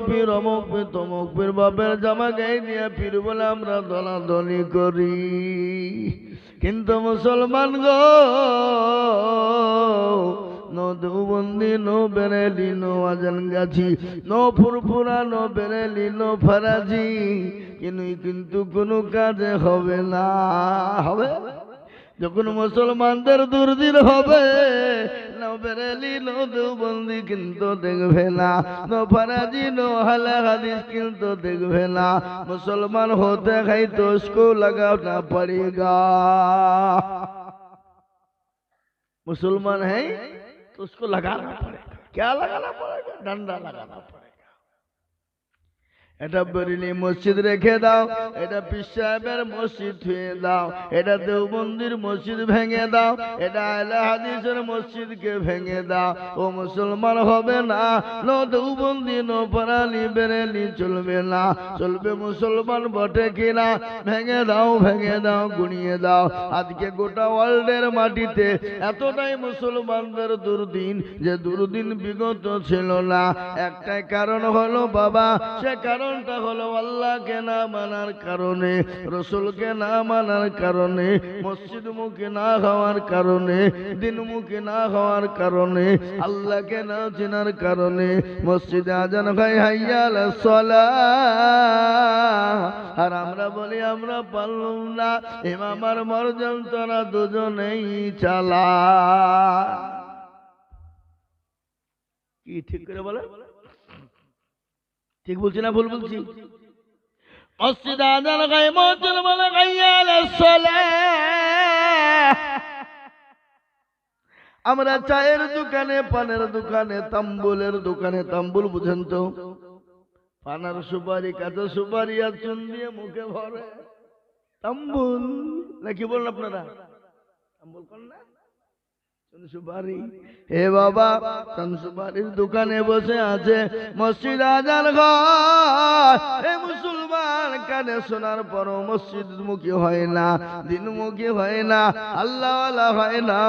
পীর অমুক পীর তমুক পীর বাপের জামা গায়ে নিয়ে পীর বলে আমরা দলাদলি করি। কিন্তু মুসলমান গো, no Deobandi, no Bareilly, no Ajangachhi, no Furfura, no Bareilly, no Faraizi, কিন্তু কোনো কাজে হবে না। হবে যখন মুসলমানদের দুর্দিন হবে, নো বেরেলি নো দেওবন্দি কিন্তু দেখবে না, নো ফরাজি নো আহলে হাদিস কিন্তু দেখবে না। মুসলমান होते हैं तो उसको लगाना पड़ेगा। मुसलमान है तो उसको लगाना पड़ेगा। क्या लगाना पड़ेगा? डंडा लगाना पड़ेगा। এটা বেরেলি মসজিদ রেখে দাও, এটা পীর সাহেবের মসজিদ ধুয়ে দাও, এটা দেওবন্দির মসজিদ ভেঙে দাও, এটা আহলে হাদিসের মসজিদকে ভেঙে দাও, ও মুসলমান হবে না। নো দেওবন্দি, নো ফরালি, বেরেলি চলবে না, চলবে মুসলমান বটে কিনা। ভেঙে দাও, ভেঙে দাও, গুনিয়ে দাও। আজকে গোটা ওয়ার্ল্ডের মাটিতে এতটাই মুসলমানদের দুর্দিন, যে দুর্দিন বিগত ছিল না। একটাই কারণ হলো বাবা, সে কারণটা হলো আল্লাহকে না মানার কারণে, রসুলকে না মানার কারণে, মসজিদ মুখী না হওয়ার কারণে, দিন মুখী না হওয়ার কারণে, আল্লাহকে না চেনার কারণে। মসজিদে আজান হয় হাইয়া আলাস সালাহ, আর আমরা বলি আমরা পারলাম না। ইমাম আর মরজন তারা দুজনেই চালা। কি ঠিক করে বলে? ঠিক বলছি না ভুল বলছি? মসজিদ আজান গায়ে মসজিদ বলে হাইয়া আলাস সালাহ। আমরা চায়ের দোকানে, পানের দোকানে, তাম্বুলের দোকানে, তাম্বুল বুঝেন তো? পানার সুপারি, কাঁচা সুপারি আর চুন দিয়ে মুখে ভরে তাম্বুল, নাকি বলেন আপনারা? তাম্বুল কোন না? সুপারি। হে বাবা, সুপারির দোকানে বসে আছে মসজিদ আজান ঘর। হে মুসলমান, কানে শোনার পরও মসজিদ মুখী হয় না, দিনমুখী হয় না, আল্লাহওয়ালা হয় না,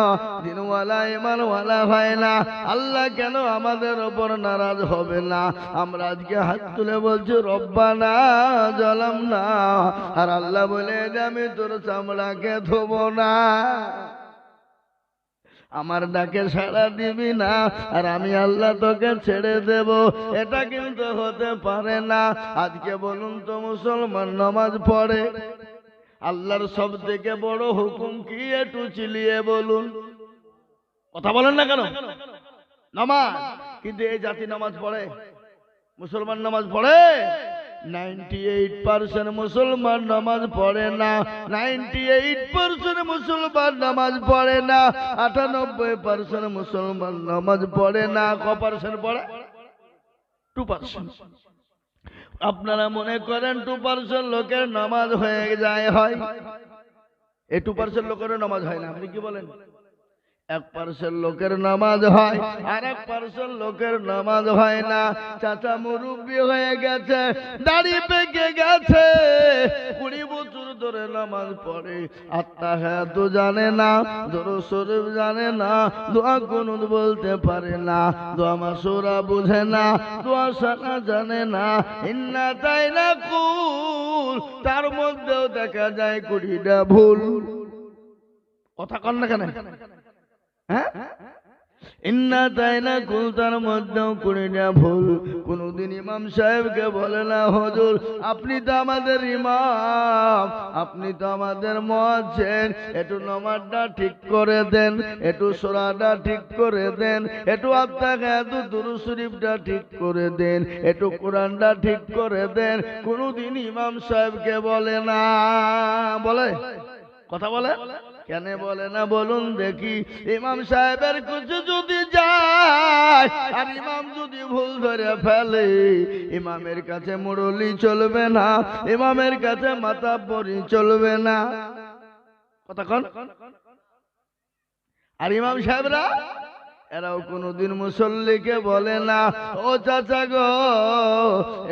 দিনওয়ালা ইমানওয়ালা হয় না। আল্লাহ কেন আমাদের ওপর নারাজ হবে না? আমরা আজকে হাত তুলে বলছি রব্বানা জালামনা, আর আল্লাহ বলে আমি তোর চামড়াকে ধোবো না, আমার ডাকে সাড়া দিবি না, আর আমি আল্লাহ তোকে ছেড়ে দেব। এটা কিন্তু হতে পারে না। আজকে বলুন তো, মুসলমান নামাজ পড়ে, আল্লাহর সব থেকে বড় হুকুম কি? একটু চিলিয়ে বলুন। কথা বলেন না কেন? নামাজ। কিন্তু এই জাতি নামাজ পড়ে? মুসলমান নামাজ পড়ে? 98% মুসলমান নামাজ পড়ে না। 98% মুসলমান নামাজ পড়ে না। 98% মুসলমান নামাজ পড়ে না। ক পার্সেন্ট পড়ে? 2%। আপনারা মনে করেন 2% লোকের নামাজ হয়ে যায়, হয়? এই 2% লোকের নামাজ হয় না। আপনি কি বলেন? 1% লোকের নামাজ হয়, আর 1% লোকের নামাজ হয় না। চাচা মুরব্বী হয়ে গেছে, দাড়ি পেকে গেছে, 20 বছর ধরে নামাজ পড়ে, আত্তাহিয়াতু জানে না, দুরূদ শরীফ জানে না, দোয়া কুনুত বলতে পারে না, দোয়া মাসুরা বুঝে না, দোয়া সানা জানে না, ইন্না তাইনা কুল, তার মধ্যেও দেখা যায় 20টা ভুল। কথা কন না কেন? হ্যাঁ, ইন্না তাইনা কুল, তার মধ্যেও 20টা ভুল। কোনদিন ইমাম সাহেবকে বলে না, হুজুর আপনি তো আমাদের ইমাম, আপনি তো আমাদের মুয়াজ্জিন, একটু নামাজটা ঠিক করে দেন, একটু সূরাটা ঠিক করে দেন, একটু আত্তাহিয়াতু দুরূদ শরীফটা ঠিক করে দেন, একটু কোরআনটা ঠিক করে দেন। কোনদিন ইমাম সাহেবকে বলে না। বলে? কথা বলে? কেন বলে না বলুন দেখি? ইমাম সাহেবের কিছু যদি যায়, আর ইমাম যদি ভুল ধরে ফেলে, ইমামের কাছে মুরলি চলবে না, ইমামের কাছে মাতাব্বরি চলবে না। কথা কন? আর ইমাম সাহেবরা এরাও কোনদিন মুসল্লিকে বলে না, ও চাচা গো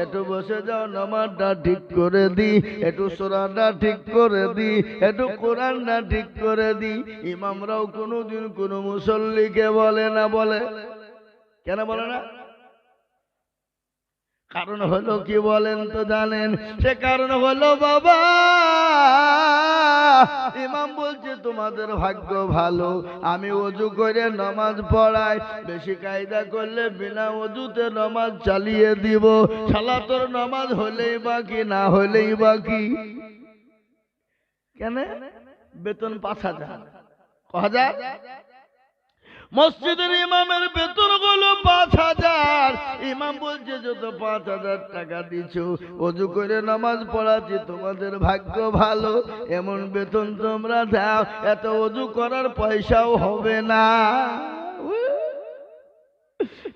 একটু বসে যাও, নামাজটা ঠিক করে দি, একটু সূরাটা ঠিক করে দি, একটু কোরআনটা ঠিক করে দি। ইমামরাও কোনদিন কোন মুসল্লিকে বলে না। বলে? কেন বলে না? কারণ হলো কি বলেন তো জানেন? সে কারণ হলো বাবা, ইমাম বলছে তোমাদের ভাগ্য ভালো, আমি ওযু করে নামাজ পড়াই, বেশি কায়দা করলে বিনা ওযুতে নামাজ চালিয়ে দিব। শালা তোর নামাজ হলেই বাকি, না হলেই বাকি। কেন? বেতন ৫,০০০। ক হাজার? মসজিদের ইমামের বেতন হলো ৫,০০০। ইমাম বলছে যত ৫,০০০ টাকা দিচ্ছ, ওযু করে নামাজ পড়াচ্ছি, তোমাদের ভাগ্য ভালো, এমন বেতন তোমরা দাও, এত ওযু করার পয়সাও হবে না।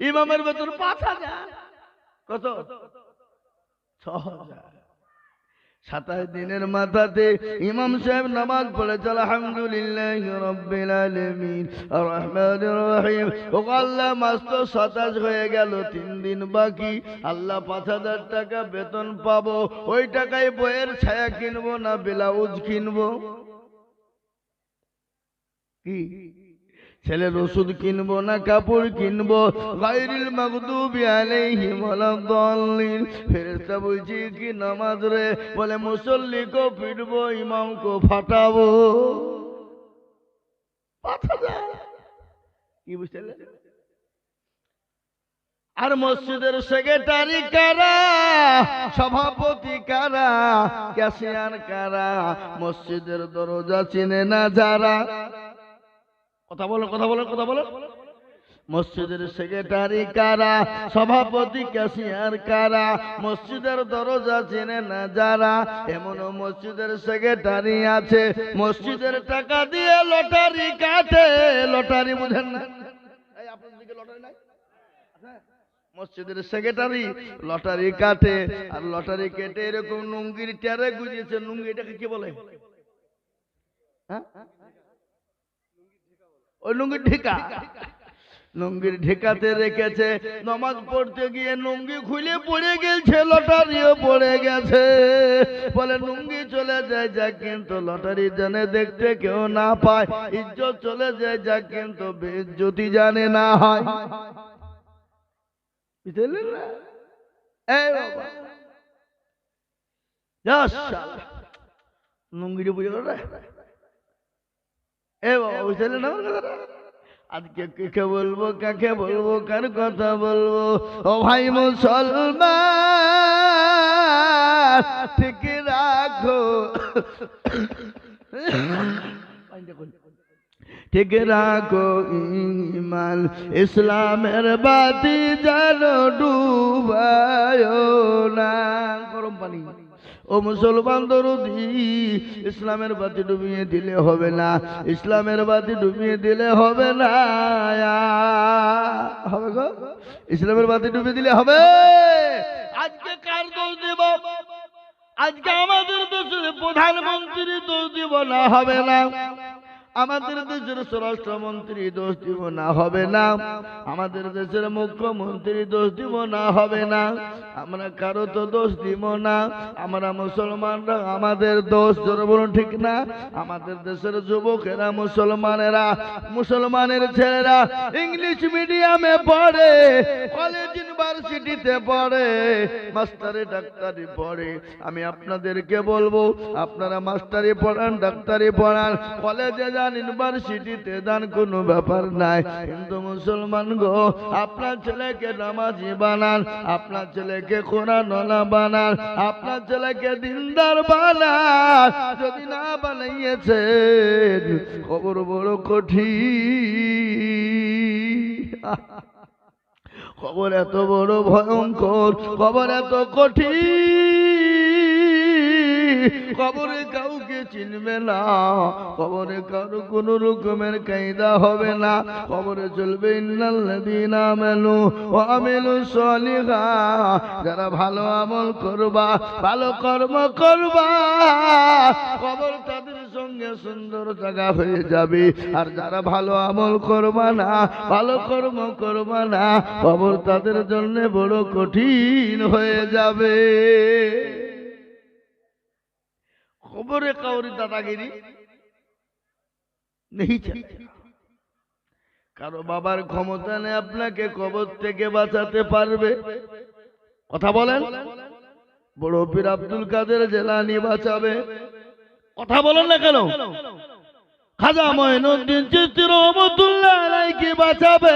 ইমামের বেতন ৫,০০০। কত? ৬,০০০। ২৭ দিনের মাথাতে ইমাম সাহেব নামাজ পড়েছে আলহামদুলিল্লাহি রাব্বিল আলামিন আর রহমানির রহিম। ও আল্লাহ, মাস তো ২৭ হয়ে গেল, ৩ দিন বাকি। আল্লাহ ৫,০০০ টাকা বেতন পাবো, ওই টাকায় বইয়ের ছায়া কিনবো না ব্লাউজ কিনবো? কি ছেলের ওষুধ কিনবো না কাপড় কিনবো? গায়রিল মাগদুবি আলাইহিম ওয়ালাদ-দাল্লিন। ফেরেশতা বলছে কি নামাজ রে? বলে মুসল্লি কো পিটবো, ইমাম কো ফাটাবো। ৫,০০০। কি বুঝলে? আর মসজিদের সেক্রেটারি কারা, সভাপতি কারা, ক্যাশিয়ার কারা, মসজিদের দরজা চিনে না যারা। কথা বলো, কথা বলো, কথা বলো। মসজিদের সেক্রেটারি কারা, সভাপতি ক্যাশিয়ার কারা, মসজিদের দরজা চেনে না যারা। এমন মসজিদের সেক্রেটারি আছে, মসজিদের টাকা দিয়ে লটারি কাটে। লটারি বুঝেন না? আপনাদের দিকে লটারি নাই? মসজিদের সেক্রেটারি লটারি কাটে, আর লটারি কেটে এরকম নুঙ্গির টেরে গুজিয়েছে। নুঙ্গি এটাকে কি বলে? হ্যাঁ, ওই লুঙ্গির ঢেকা। লুঙ্গির ঢেকাতে রেখেছে, নামাজ পড়তে গিয়ে লুঙ্গি খুলে পড়ে গেছে, লটারিও পড়ে গেছে। বলে লুঙ্গি চলে যায় যা, কিন্তু লটারি জানে দেখতে কেউ না পায়। ইজ্জত চলে যায় যা, কিন্তু বেইজ্জতি জানে না হয়। বুঝলেন না? এই বাবা লুঙ্গিটা বুঝে গেল। এ বাবা বুঝলেন না? আজকে কাকে বলবো, কাকে বলবো, কার কথা বলবো? ও ভাই মুসলমান, ঠিক রাখো, ঠিক রাখো ঈমান, ইসলামের বাতি যেন ডুবায় না। গরম পানি। ও মুসলমান দরদি, ইসলামের বাতি ডুবিয়ে দিলে হবে না, ইসলামের বাতি ডুবিয়ে দিলে হবে না। হবে গো? ইসলামের বাতি ডুবিয়ে দিলে হবে। আজকে কার দোষ দেব? আজকে আমাদের দেশের প্রধানমন্ত্রী দোষ দিব না? হবে না। আমাদের দেশের স্বরাষ্ট্রমন্ত্রী দোষ দিব না? হবে না। আমাদের দেশের মুখ্যমন্ত্রী দোষ দিব না? হবে না। আমরা কারো তো দোষ দিব না। আমরা মুসলমানরা আমাদের দোষ, জোরে বলুন ঠিক না? আমাদের দেশের যুবকেরা, মুসলমানেরা, মুসলমানের ছেলেরা ইংলিশ মিডিয়ামে পড়ে, কলেজ ইউনিভার্সিটিতে পড়ে, মাস্টারি ডাক্তারি পড়ে। আমি আপনাদেরকে বলবো, আপনারা মাস্টারি পড়ান, ডাক্তারি পড়ান, কলেজে যান, ইউনিভার্সিটিতে যান, কোনো ব্যাপার নাই। কিন্তু মুসলমান গো, আপনার ছেলেকে নামাজি বানান, আপনার ছেলেকে কোরআনওয়ালা বানান, আপনার ছেলেকে দিনদার বানান। যদি না বানাইয়েছেন, খবর বড় কঠিন। খবর এত বড় ভয়ঙ্কর, খবর এত কঠিন, কবরে কাউকে চিনবে না, কবরে কারো কোনো রকমের কায়দা হবে না। কবরে চলবে ইন্নাল্লাযীনা আমানু ওয়া আমিলুস সলিহাত। যারা ভালো আমল করবা, ভালো কর্ম করবা, কবর তাদের সঙ্গে সুন্দর জায়গা হয়ে যাবে। আর যারা ভালো আমল করবা না, ভালো কর্ম করবা না, কবর তাদের জন্য বড় কঠিন হয়ে যাবে। খবরে কাউরি দাদাগিরি নেই। কারো বাবার ক্ষমতা নেই আপনাকে কবর থেকে বাঁচাতে পারবে। কথা বলেন। বড় পীর আব্দুল কাদের জিলানী বাঁচাবে, কথা বলেন না কেন? খাজা মঈনুদ্দিন চিশতি রহমাতুল্লাহ আলাইহি বাঁচাবে।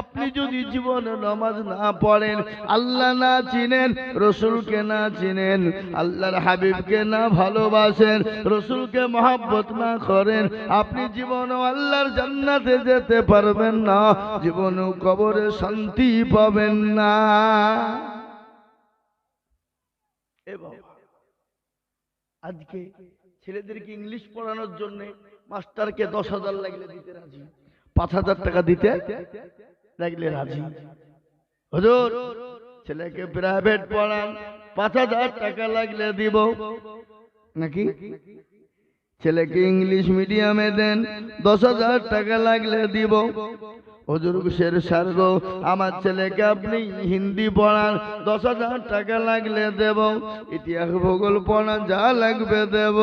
আপনি যদি জীবনে নামাজ না পড়েন, আল্লাহ না চিনেন, রসুলকে না চিনেন, আল্লাহর হাবিবকে না ভালোবাসেন, রসুলকে মহব্বত না করেন, আপনি জীবনে আল্লাহর জান্নাতে যেতে পারবেন না, জীবনে কবরে শান্তি পাবেন না। আজকে ছেলেদেরকে ইংলিশ পড়ানোর জন্য মাস্টারকে 10,000 লাগলে দিতে রাজি, 5,000 টাকা দিতে লাগলে রাজি। হুজুর ছেলেকে প্রাইভেট পড়ান, 5,000 টাকা লাগলে দিব নাকি? ছেলেকে ইংলিশ মিডিয়ামে দেন, 10,000 টাকা লাগলে দিব। হুজুর শের সারগো আমার ছেলেকে আপনি হিন্দি পড়ান, 10,000 টাকা লাগলে দেব, ইতিহাস ভূগোল পড়ান, যা লাগবে দেব।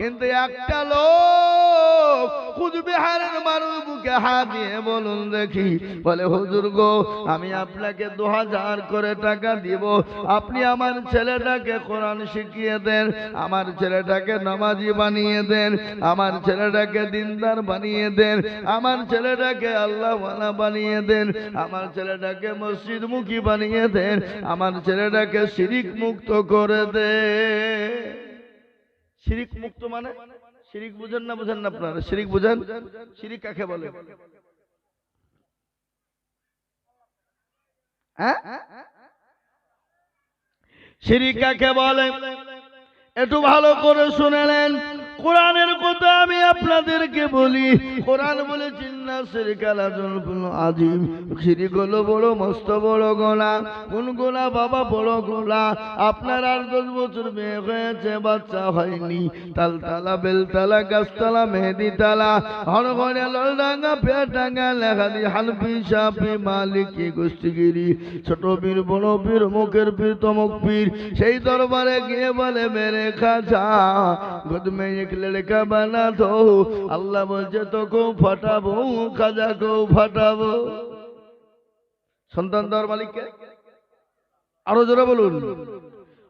কিন্তু একটা লোক কুচবিহারের মানুষ বুকে হাত দিয়ে বলুন দেখি, বলে হুজুর গো আমি আপনাকে 2,000 করে টাকা দিব, আপনি আমার ছেলেটাকে কোরআন শিখিয়ে দেন, আমার ছেলেটাকে নামাজি বানিয়ে দেন, আমার ছেলেটাকে দিনদার বানিয়ে দেন, আমার ছেলেটাকে আল্লাহওয়ালা বানিয়ে দেন, আমার ছেলেটাকে মসজিদ মুখী বানিয়ে দেন, আমার ছেলেটাকে শিরিক মুক্ত করে দে। শিরিক মুক্ত মানে শিরিক বুঝেন না? বুঝেন না আপনারা? শিরিক বুঝেন? শিরিক কাকে বলে? হ্যাঁ, শিরিক কাকে বলে একটু ভালো করে শুনে নেন। কোরআনের কথা আমি আপনাদেরকে বলি। কোরআন বলে চিন্না শিরকাল আজিম, শিরিক হলো বড় মস্ত বড় গোনা। কোন গোনা বাবা? বড় গোনা। আপনার 8-10 বছর মেয়ে হয়েছে, বাচ্চা হয়নি, তালতালা বেলতালা গাছতলা মেহেদি তালা হরঘরে লড়ডাঙ্গা পেটাঙ্গা লেখালি হালফি সাফি মালিকি গোষ্ঠীগিরি ছোট পীর বড় পীর মুখের পীর তমক পীর সেই দরবারে গিয়ে বলে মেরে খাজা खुद में एक लड़का बना दो, अल्लाह बोलছে তোকে ফাটাবো, খাজাকে ফাটাবো। সন্তান দেওয়ার মালিক কে? আরো জোরে বলুন।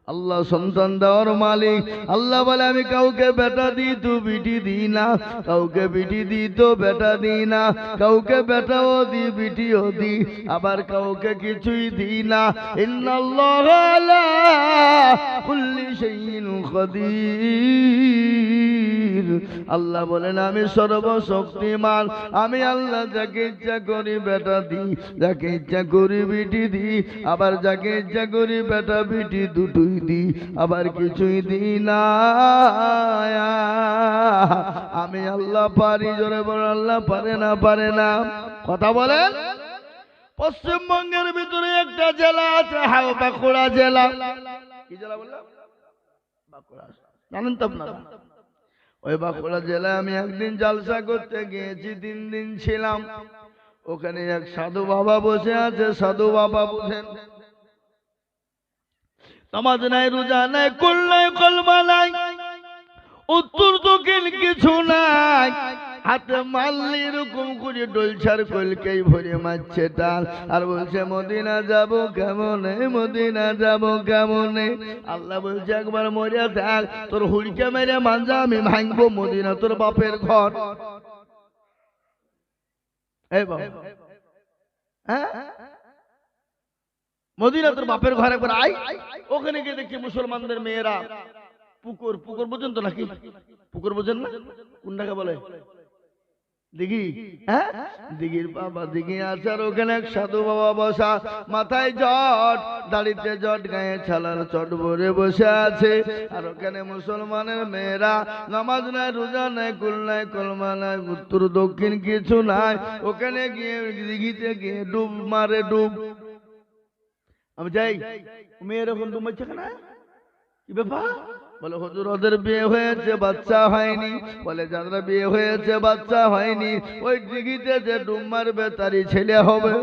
আল্লাহ সন্তান দেওয়ার মালিক। আল্লাহ বলে আমি কাউকে বেটা দিই তো বিটি দিই না, কাউকে বিটি দিই তো বেটা দিই না, কাউকে বেটাও দি বিটিও দি, আবার কাউকে কিছুই দিই না। ইন্নাল্লাহা আলা কুল্লি শাইইন কাদির। আল্লাহ বলেন আমি সর্বশক্তিমান, আমি আল্লাহ যাকে ইচ্ছা করি বেটা দিই, যাকে ইচ্ছা করি বিটি দিই, আবার যাকে ইচ্ছা করি বেটা বিটি দুটোই দি, আবার কিছুই দিই না। আমি আল্লাহ পারি। জোরে বল আল্লাহ পারে না? পারে না? কথা বলেন। পশ্চিমবঙ্গের ভিতরে একটা জেলা আছে, বাঁকুড়া জেলা। কি জেলা বললাম? বাঁকুড়া। জানেন তো আপনারা? ওই বাঁকুড়া জেলায় আমি একদিন জালসা করতে গিয়েছি, 3 দিন ছিলাম। ওখানে এক সাধু বাবা বসে আছে। সাধু বাবা বুঝেন, নামাজ নাই, রোজা নাই, কুল নাই, কলমা নাই, উত্তর দক্ষিণ কিছু নাই, হাতে মাল্লি এরকম করে ডলছার কলকেই ভরে মারছে টাল, আর বলছে মদিনা যাব কেমনে, মদিনা যাব কেমনে। আল্লাহ বলছে একবার মরিয়া থাক, তোর হুড়কে মেরে মাঞ্জা আমি ভাঙবো, মদিনা তোর বাপের ঘর। এই বাবা, হ্যাঁ মদিনা তোর বাপের ঘরে একবার আই। ওখানে গিয়ে দেখি মুসলমানদের মেয়েরা পুকুর, পুকুর বুঝেন তো নাকি? পুকুর বুঝেন না? কোনটাকে বলে? দিঘি। হ্যাঁ দিঘির বাবা দিঘি আছে, আর ওখানে এক সাধু বাবা বসা, মাথায় জট, দাড়িতে জট, গায়ে ছালার চট ভরে বসে আছে। আর ওখানে মুসলমানের মেয়েরা নামাজ নাই, রোজা নাই, কুল নাই, কলমা নাই, উত্তর দক্ষিণ কিছু নাই। ওখানে গিয়ে দিঘিতে গিয়ে ডুব মারে, ডুব। আমি যাই, মেয়ে এরকম ডুব মারছে কেন? কি ব্যাপার? বলে হুজুর ওদের বিয়ে হয়েছে, বাচ্চা হয়নি। বলে যাদের বিয়ে হয়েছে, বাচ্চা হয়নি, ওই দিঘিতে যে ডুব মারবে তারই ছেলে হবে,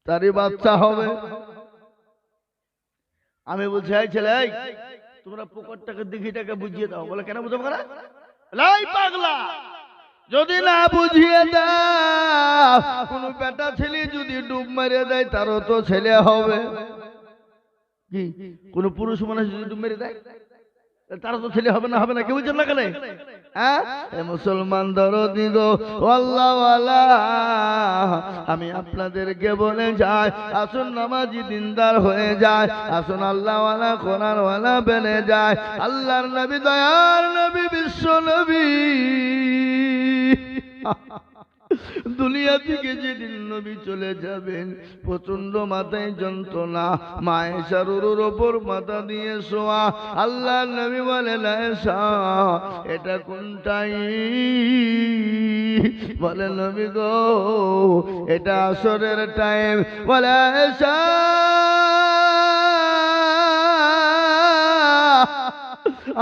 তারই বাচ্চা হবে। আমি বলছি এই ছেলে, এই তোমরা পুকুরটাকে দিঘিটাকে বুঝিয়ে দাও। বলে কেন বুঝবো না? লাই পাগলা, যদি না বুঝিয়ে দাও, কোন বেটা ছেলে যদি ডুব মেরে দেয় তারও তো ছেলে হবে। কি কোন পুরুষ মানুষ যদি ডুব মেরে দেয় তারা তো ছেলে হবে না, হবে না? কেউ বুঝছেন না কেন? হ্যাঁ, মুসলমান দরদি গো, আল্লাহওয়ালা, আমি আপনাদেরকে বলে যাই, আসুন নামাজি দিনদার হয়ে যায়, আসুন আল্লাহওয়ালা কোরআনওয়ালা বেনে যায়। আল্লাহর নবী, দয়ার নবী, বিশ্ব নবী দুনিয়া থেকে যেদিন নবী চলে যাবেন, প্রচন্ড মাথায় যন্ত্রণা, মায়েশার ওপর মাথা দিয়ে শোয়া। আল্লাহ নবী বলেন, আয়েশা এটা কোনটাই? বলে নবী গো, এটা আসরের টাইম। বলে আয়েশা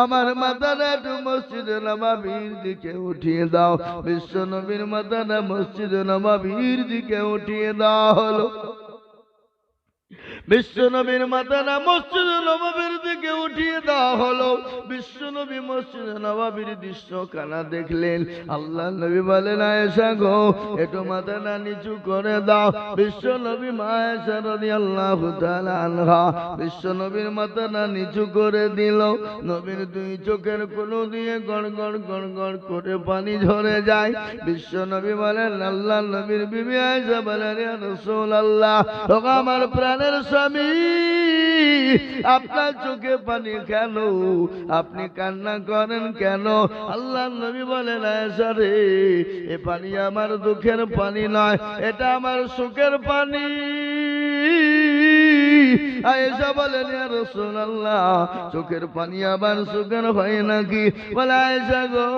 আমার মাথাটা একটু মসজিদে নববীর দিকে উঠিয়ে দাও। বিশ্ব নবীর মাথাটা মসজিদে নববীর দিকে উঠিয়ে দেওয়া হলো। বিশ্ব নবীর মাথাটা মসজিদ নববীর দিকে উঠিয়ে দেওয়া হলো। বিশ্ব নবী মসজিদ নববীর দৃশ্য কানা দেখলেন। আল্লাহ নবী বলেন, আয়েশা গো, একটু মাথাটা নিচু করে দাও। বিশ্ব নবী মা আয়েশা রাদিয়াল্লাহু তাআলা আনহা বিশ্ব নবীর মাথাটা নিচু করে দিল। নবীর দুই চোখের কোণ দিয়ে গড় গড় গড় গড় করে পানি ঝরে যায়। বিশ্ব নবী বলেন, আল্লাহ নবীর বিবি আয়েশা বলেন, ইয়া রাসূলুল্লাহ, ও আমার প্রাণের স্বামী, আপনার চোখে পানি কেন? আপনি কান্না করেন কেন? আল্লাহ নবী বলেন, আয়েশা রে, এ পানি আমার দুঃখের পানি নয়, এটা আমার সুখের পানি। আয়েশা বলেন, ইয়া রাসূলুল্লাহ, চোখের পানি আবার সুখের হয় নাকি? বলে, আয়েশা গো,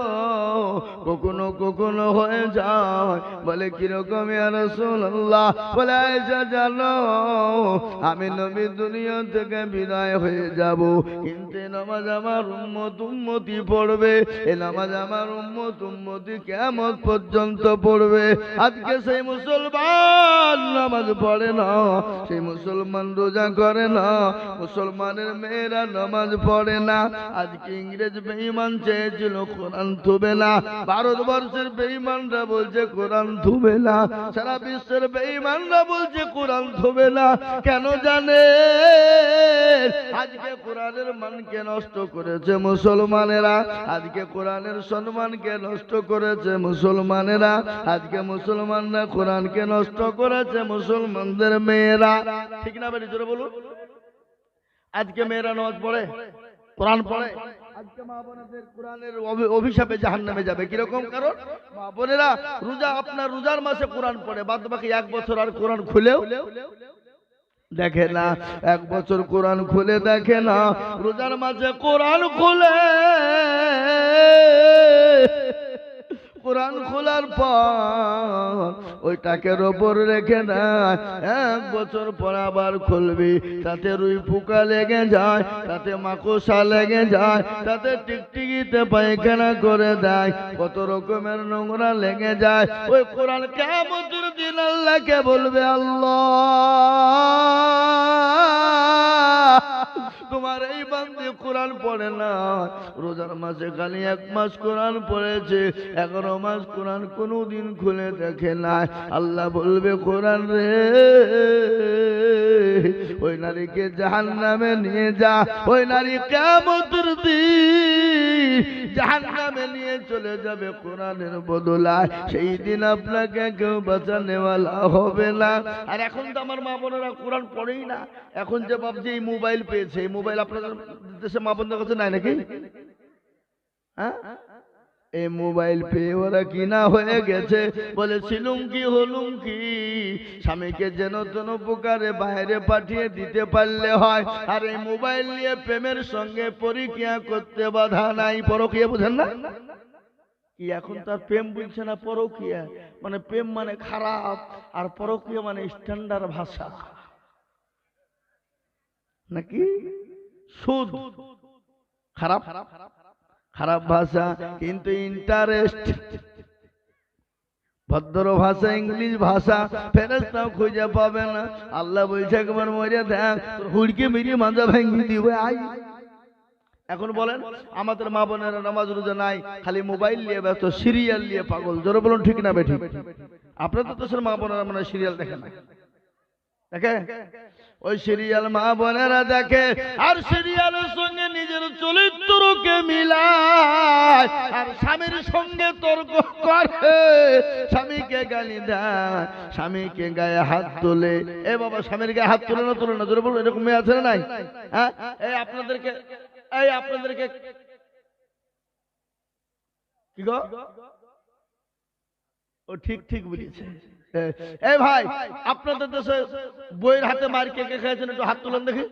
কখনো কখনো হয়ে যায়। বলে, কিরকম ইয়া রাসূলুল্লাহ? বলে, আয়েশা জানো, আমি নবী দুনিয়া থেকে বিদায় হয়ে যাব, কিন্তু নামাজ আমার উম্মতি পড়বে। এ নামাজ আমার উম্মতি কিয়ামত পর্যন্ত পড়বে। আজকে সেই মুসলমান নামাজ পড়ে না, সেই মুসলমান রোজা করে না, মুসলমানের মেয়েরা নামাজ পড়ে না। আজকে ইংরেজ বেঈমান চেয়েছিল কোরআন থুবে না, ভারতবর্ষের বেঈমানরা বলছে কোরআন থুবে না, সারা বিশ্বের বেঈমানরা বলছে কোরআন থুবে না। কেন জানে? আজকে কোরআনের মানকে নষ্ট করেছে মুসলমানেরা, আজকে কোরআনের সম্মানকে নষ্ট করেছে মুসলমানেরা, আজকে মুসলমানরা কোরআনকে নষ্ট করেছে মুসলমানদের মেয়েরা। ঠিক না বেটি? জোরে বলুন। আজকে মেয়েরা নামাজ পড়ে, কোরআন পড়ে, আজকে মা বোনেদের কোরআনের অভিশাপে জাহান্নামে যাবে। কিরকম? কারণ মা বোনেরা রোজা, আপনার রোজার মাসে কোরআন পড়ে, বাদ বাকি এক বছর আর কোরআন খুলেও দেখে না, এক বছর কোরআন খুলে দেখে না, রোজার মাঝে কোরআন খুলে, কোরআন খোলার পর ওই টাকের ওপর রেখে দেয়, এক বছর পর আবার খুলবি, তাতে রুই পোকা লেগে যায়, তাতে মাকড়সা লেগে যায়, তাতে টিকটিকিতে পায়খানা করে দেয়, কত রকমের নোংরা লেগে যায়। ওই কোরআন কিয়ামতের দিন আল্লাহকে বলবে, আল্লাহ তোমার এই বান্দী কোরআন পড়ে না, রোজার মাসে খালি এক মাস কোরআন পড়েছে, 11 মাস কোরআন কোনদিন খুলে দেখে নাই। আল্লাহ বলবে, কোরআন রে, ওই নারীকে জাহান্নামে নিয়ে যা, ওই নারী কিয়ামতের দিন জাহান্নামে নিয়ে চলে যাবে কোরআনের বদলায়। সেই দিন আপনাকে কেউ বাঁচানেওয়ালা হবে না। আর এখন তো আমার মা বোনেরা কোরআন পড়েই না, এখন যে ভাবছে এই মোবাইল পেয়েছে, এই মোবাইল আপনাদের দেশে মা বোনদের কাছে নাই নাকি? হ্যাঁ, এই মোবাইল পেয়ে ওরা কিনা হয়ে গেছে। বলে, ছিলুম কি হলুম কি, স্বামীকে যেন তেন প্রকারে বাইরে পাঠিয়ে দিতে পারলে হয়। আর এই মোবাইল নিয়ে প্রেমের সঙ্গে পরকীয়া করতে বাধা নাই। পরকীয়া বুঝেন না কি? এখন তার প্রেম বুঝছে না, পরকীয়া মানে প্রেম মানে খারাপ, আর পরকীয়া মানে স্ট্যান্ডার্ড ভাষা নাকি? সুদ, খারাপ খারাপ ভাষা, কিন্তু ইন্টারেস্ট ভদ্র ভাষা, ইংলিশ ভাষা ফেরেশতাও খুঁজে পাবে না। আল্লাহ বলছে, একবার মরে দেখ, তোর হুড়কে মেরিয়ে মাজা ভেঙে দিবে। আই এখন বলেন আমাদের মা বোনেরা নামাজ রোজা নাই, খালি মোবাইল নিয়ে ব্যস্ত, সিরিয়াল নিয়ে পাগল। জোরে বলুন ঠিক না বেঠিক? আপনাদের দেশের মা বোনেরা মানে সিরিয়াল দেখে না, দেখে? ওই সিরিয়াল মা বোনেরা দেখে, আর সিরিয়ালের সঙ্গে নিজের চরিত্রকে মিলায়, আর স্বামীর সঙ্গে তর্ক করে, স্বামীকে গালি দেয়, স্বামীকে গায়ে হাত তোলে। এ বাবা, স্বামীর গায়ে হাত তোলে না, তোলে না? জোরে বলুন, এরকম মেয়ে আছে না নাই? হ্যাঁ, এই আপনাদেরকে কি গো? ও ঠিক ঠিক বলেছে। এই ভাই, আপনাদের দেশে বইয়ের হাতে মার কে কে খেয়েছেন? একটু হাত তুলেন দেখি।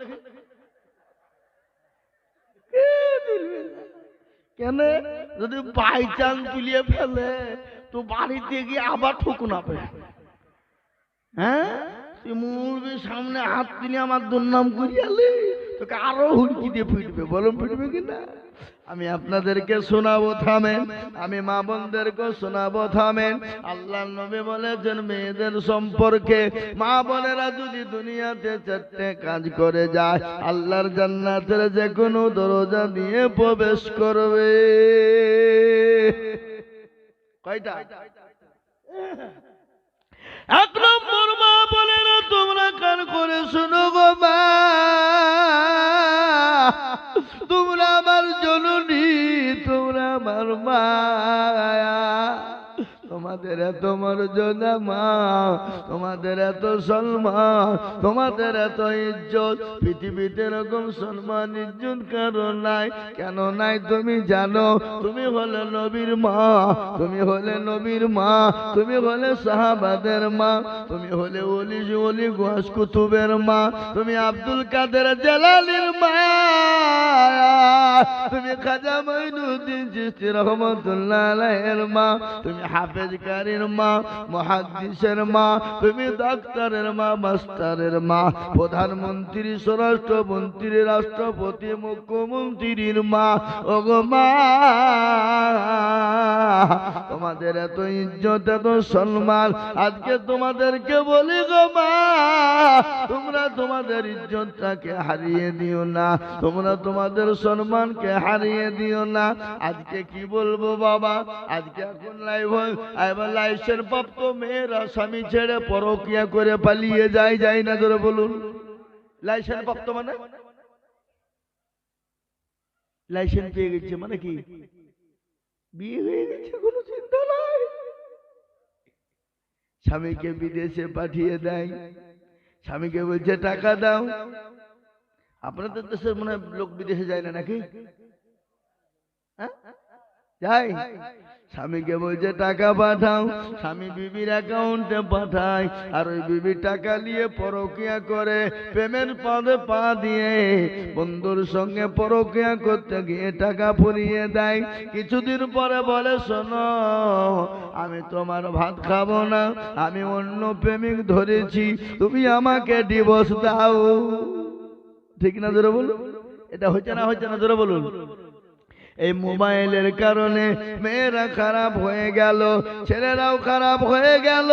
কেন? যদি বাই চান্স তুলিয়ে ফেলে তো বাড়িতে গিয়ে আবার ঠুকুন আপে। হ্যাঁ, তুই মুরগির সামনে হাত তুলে আমার দুর্নাম করিয়ালি, তোকে আরো হুড়কি দিয়ে ফিটবে। বলুন ফিটবে কিনা? আমি আপনাদেরকে শোনাবো, থামেন। আমি মা বোনদেরকে শোনাবো, থামেন। আল্লাহর নবী বলেছেন মেয়েদের সম্পর্কে, মা বোনেরা যদি দুনিয়াতে 4টে কাজ করে যায়, আল্লাহর জান্নাতের যে কোনো দরজা দিয়ে প্রবেশ করবে। কয়টা? 1 নম্বর, মা বোনেরা তোমরা কান করে শুনো গো মা, তোমরা আমার জননী, তোমরা আমার মায়া। তোমাদের এত মর্যাদা মা, তোমাদের এত সম্মান, তোমাদের এত ইজ্জত, পৃথিবীতে এরকম সম্মান ইজ্জত কারো নাই। কেন নাই তুমি জানো? তুমি হলে নবীর মা, তুমি হলে নবীর মা, তুমি হলে সাহাবাদের মা, তুমি হলে ওলি ওলি গোয়াস কুতুবের মা, তুমি আব্দুল কাদের জেলালির মা, তুমি খাজা মঈনুদ্দিন চিশতি রহমাতুল্লাহ আলাইহির মা, তুমি হাফেজ কারীর মা, মুহাদ্দিসের মা, তুমি ডাক্তারের মা, মাস্টারের মা, প্রধানমন্ত্রী, স্বরাষ্ট্রমন্ত্রী, রাষ্ট্রপতি, মুখ্যমন্ত্রীর মা। ওগো মা, তোমাদের এত ইজ্জত, এত সম্মান, আজকে তোমাদেরকে বলি গো মা, তোমরা তোমাদের ইজ্জতটাকে হারিয়ে দিও না, তোমরা তোমাদের সম্মানকে হারিয়ে দিও না। আজকে কি বলবো বাবা, আজকে এখন লাইসেন্স প্রাপ্ত মেয়েরা স্বামী ছেড়ে পরকিয়া করে পালিয়ে যায়, যায় না? ধরে বলুন। লাইসেন্স প্রাপ্ত মানে লাইসেন্স পেয়ে গেছে মানে কি? বিয়ে হয়ে গেছে, কোনো চিন্তা নাই। স্বামীকে বিদেশে পাঠিয়ে দেয়, স্বামীকে বলছে টাকা দাও। আপনাদের দেশের মনে লোক বিদেশে যায় না নাকি? যাই, স্বামীকে বলছে টাকা পাঠাও, স্বামী বিবির অ্যাকাউন্টে পাঠায়, আর ওই বিবি টাকা নিয়ে পরকিয়া করে, প্রেমের পদে পা দিয়ে বন্ধুর সঙ্গে পরকিয়া করতে গিয়ে টাকা ফুরিয়ে দেয়। কিছুদিন পরে বলে শোনো, আমি তোমার ভাত খাবো না, আমি অন্য প্রেমিক ধরেছি, তুমি আমাকে ডিভোর্স দাও। ঠিক না? জোরে বলুন। এটা হচ্ছে না, হচ্ছে না? জোরে বলুন। এই মোবাইলের কারণে মেয়েরা খারাপ হয়ে গেল, ছেলেরাও খারাপ হয়ে গেল।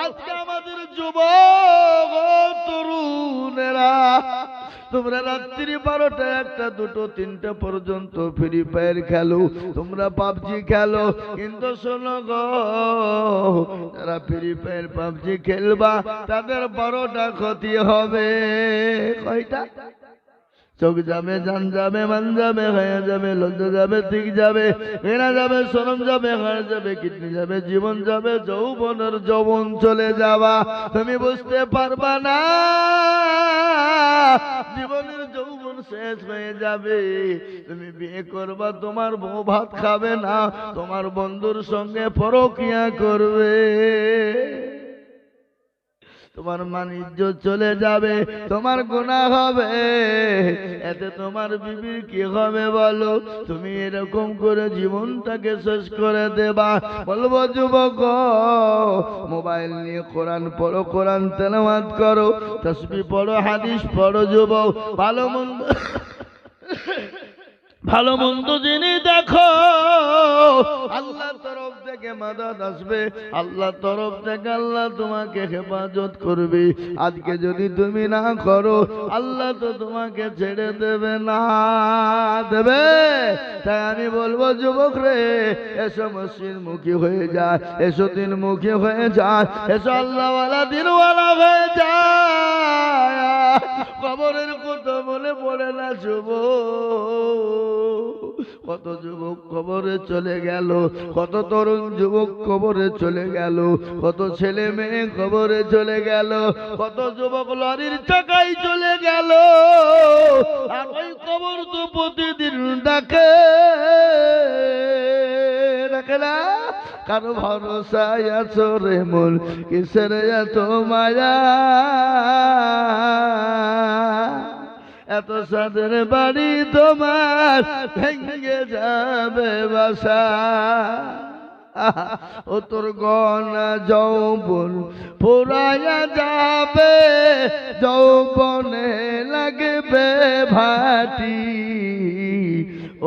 আজকে আমাদের যুবক তরুণেরা, তোমরা রাত্রি 12টা, 1টা, 2টো, 3টা পর্যন্ত ফ্রি ফায়ার খেলো, তোমরা পাবজি খেলো। কিন্তু শোনো গো, যারা ফ্রি ফায়ার পাবজি খেলবা তাদের 12টা ক্ষতি হবে। কয়টা? চোখ যাবে, জান যাবে, মান যাবে, হয়ে যাবে, লজ্জা যাবে, ঠিক যাবে, ঘৃণা যাবে, শরম যাবে, হাড় যাবে, কিডনি যাবে, জীবন যাবে, যৌবনের যৌবন চলে যাবা, তুমি বুঝতে পারবা না। জীবনের যৌবন শেষ হয়ে যাবে, তুমি বিয়ে করবা, তোমার বউ ভাত খাবে না, তোমার বন্ধুর সঙ্গে পরকিয়া করবে, তোমার মান ইজ্জত চলে যাবে, তোমার গুনাহ হবে। এতে তোমার বিবির কি হবে বলো? তুমি এরকম করে জীবনটাকে শেষ করে দেবা। বলবো যুবক, মোবাইল নিয়ে কোরআন পড়ো, কোরআন তেলাওয়াত করো, তাসবিহ পড়ো, হাদিস পড়ো। যুবক, ভালো মন্দ ভালো মন্দ জেনে দেখো, আল্লাহর তরফ থেকে থেকে মাদদ আসবে, আল্লাহ তরফ থেকে আল্লাহ তোমাকে হেফাজত করবে। আজকে যদি তুমি না করো আল্লাহ তো তোমাকে ছেড়ে দেবে না, দেবে? তাই আমি বলবো যুবক রে, এসো মসজিদ মুখী হয়ে যায়, এসো দিন মুখী হয়ে যায়, এসো আল্লাহওয়ালা দিনওয়ালা হয়ে যায়। কবরের কথা মনে পড়ে না যুবক? কত যুবক কবরে চলে গেল, কত তরুণ যুবক কবরে চলে গেল, কত ছেলে মেয়ে কবরে চলে গেল, কত যুবক লরির চাকায় চলে গেল। আর ওই কবর তো প্রতিদিন ডাকে, ডাকে না? কারো ভরসায় আছো রে মন, কিসের এত মায়া? এত সাদের বাড়ি তোমার ভেঙে যাবে বাসা। ও তোর গনা যৌবন পুরায়া যাবে, যৌবনে লাগবে ভাটি।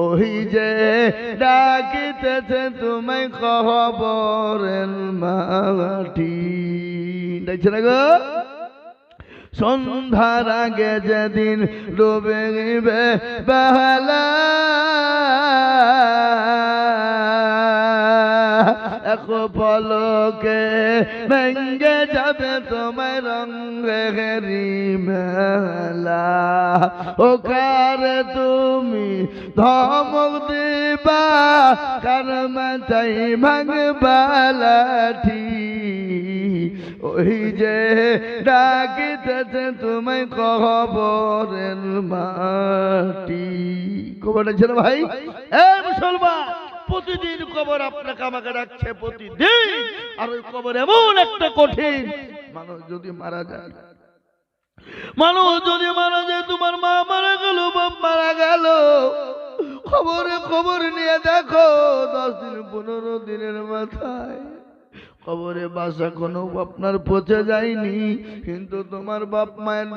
ওই যে ডাকিতেছে তুমি কবরের মাটি। দেখছে না গো? সন্ধ্যার আগে যেদিন ডুবে গিবে বেলা, এক পলকে ভেঙ্গে যাবে তোমার রঙেরি মেলা। ও কারে তুমি ধমক দিবা, কার মাথায় ভাঙবা লাঠি। ওই যে ডাকিতেছে তুমি কবরের মাটি। কবর ডাকছে না ভাই? এ মুসলমান, প্রতিদিন কবর আপনাকে আমাকে ডাকছে, প্রতিদিন। আর ওই কবর এমন একটা কঠিন, মানুষ যদি মারা যায়, মানুষ যদি মারা যায়, তোমার মা মারা গেল, বাপ মারা গেল, খবরে খবর নিয়ে দেখো 10 দিন 15 দিনের মাথায় কবরে বাসা কোনো আপনার পচে যায়নি, কিন্তু তোমার বাপ মায়ের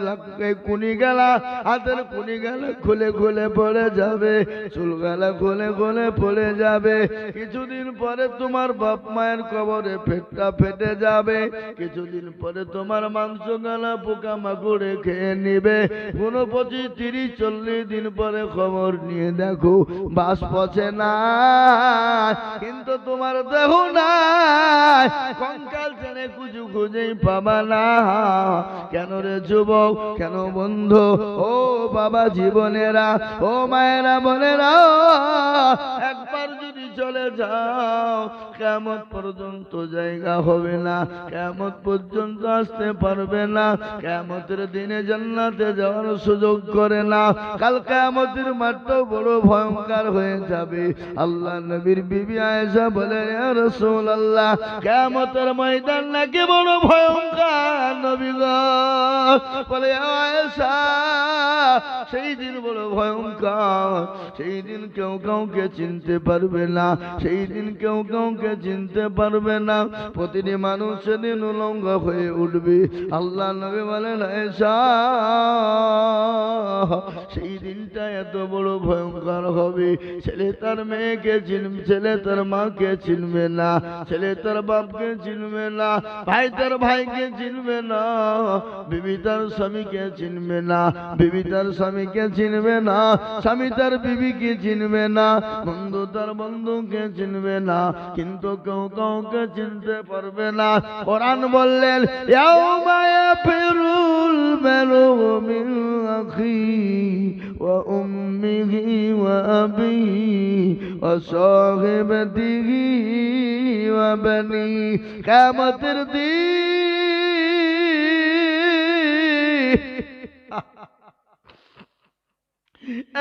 কুনি গেলা, হাতের কুনি গেলা খুলে খুলে পড়ে যাবে, চুল গেলা খুলে খুলে পড়ে যাবে। কিছুদিন পরে তোমার বাপ মায়ের কবরে পেটটা ফেটে যাবে, কিছুদিন পরে তোমার মাংস গেলা পোকা মাকড়ে খেয়ে নিবে। 25, 30, 40 দিন পরে খবর নিয়ে দেখো বাস পচে না, কিন্তু তোমার দেহ নাই, কঙ্কাল ছেড়ে কুচু খুঁজেই পাবা না। কেন রে যুবক, কেন বন্ধু, ও বাবা জীবনেরা, ও মায়েরা বোনেরা, একবার যদি চলে যাও কিয়ামত পর্যন্ত জায়গা হবে না, কিয়ামত পর্যন্ত আসতে পারবে না। কিয়ামতের দিনে জান্নাতে যাওয়ার সুযোগ করে না। কাল কিয়ামতের মাঠটা বড় ভয়ঙ্কর হয়ে যাবে। আল্লাহ নবীর বিবি আয়েশা বলে, ইয়া রাসূলুল্লাহ, কিয়ামতের ময়দান নাকি বড় ভয়ঙ্কর নবী গো। বলে, আয়েশা, সেই দিন বড় ভয়ঙ্কর, সেই দিন কেউ কাউকে চিনতে পারবে না, সেই দিন কেউ কাউকে চিনতে পারবে না। প্রতিটি মানুষ সেদিন উলঙ্গ হয়ে উঠবে। আল্লাহ নবী বলেন, আয়েশা, সেই দিনটা এত বড় ভয়ঙ্কর হবে, ছেলে তার মেয়েকে চিনবে, ছেলে তার মাকে চিনবে না, ছেলে তার বাপকে চিনবে না, ভাই তার ভাইকে চিনবে না, বিবি তার স্বামীকে চিনবে না, বিবি তার স্বামীকে চিনবে না, স্বামী তার বিবিকে চিনবে না, বন্ধু তার বন্ধুকে চিনবে না, কিন্তু কেউ কাউকে চিনতে পারবে না। কোরআন বললেন, ইয়াউমা ইয়াফিরুল মারউ মিন আখি ওয়া উম্মিহি ওয়া আবিহি ওয়া সাহিবাতিহি ওয়া বানি। কিয়ামতের দিন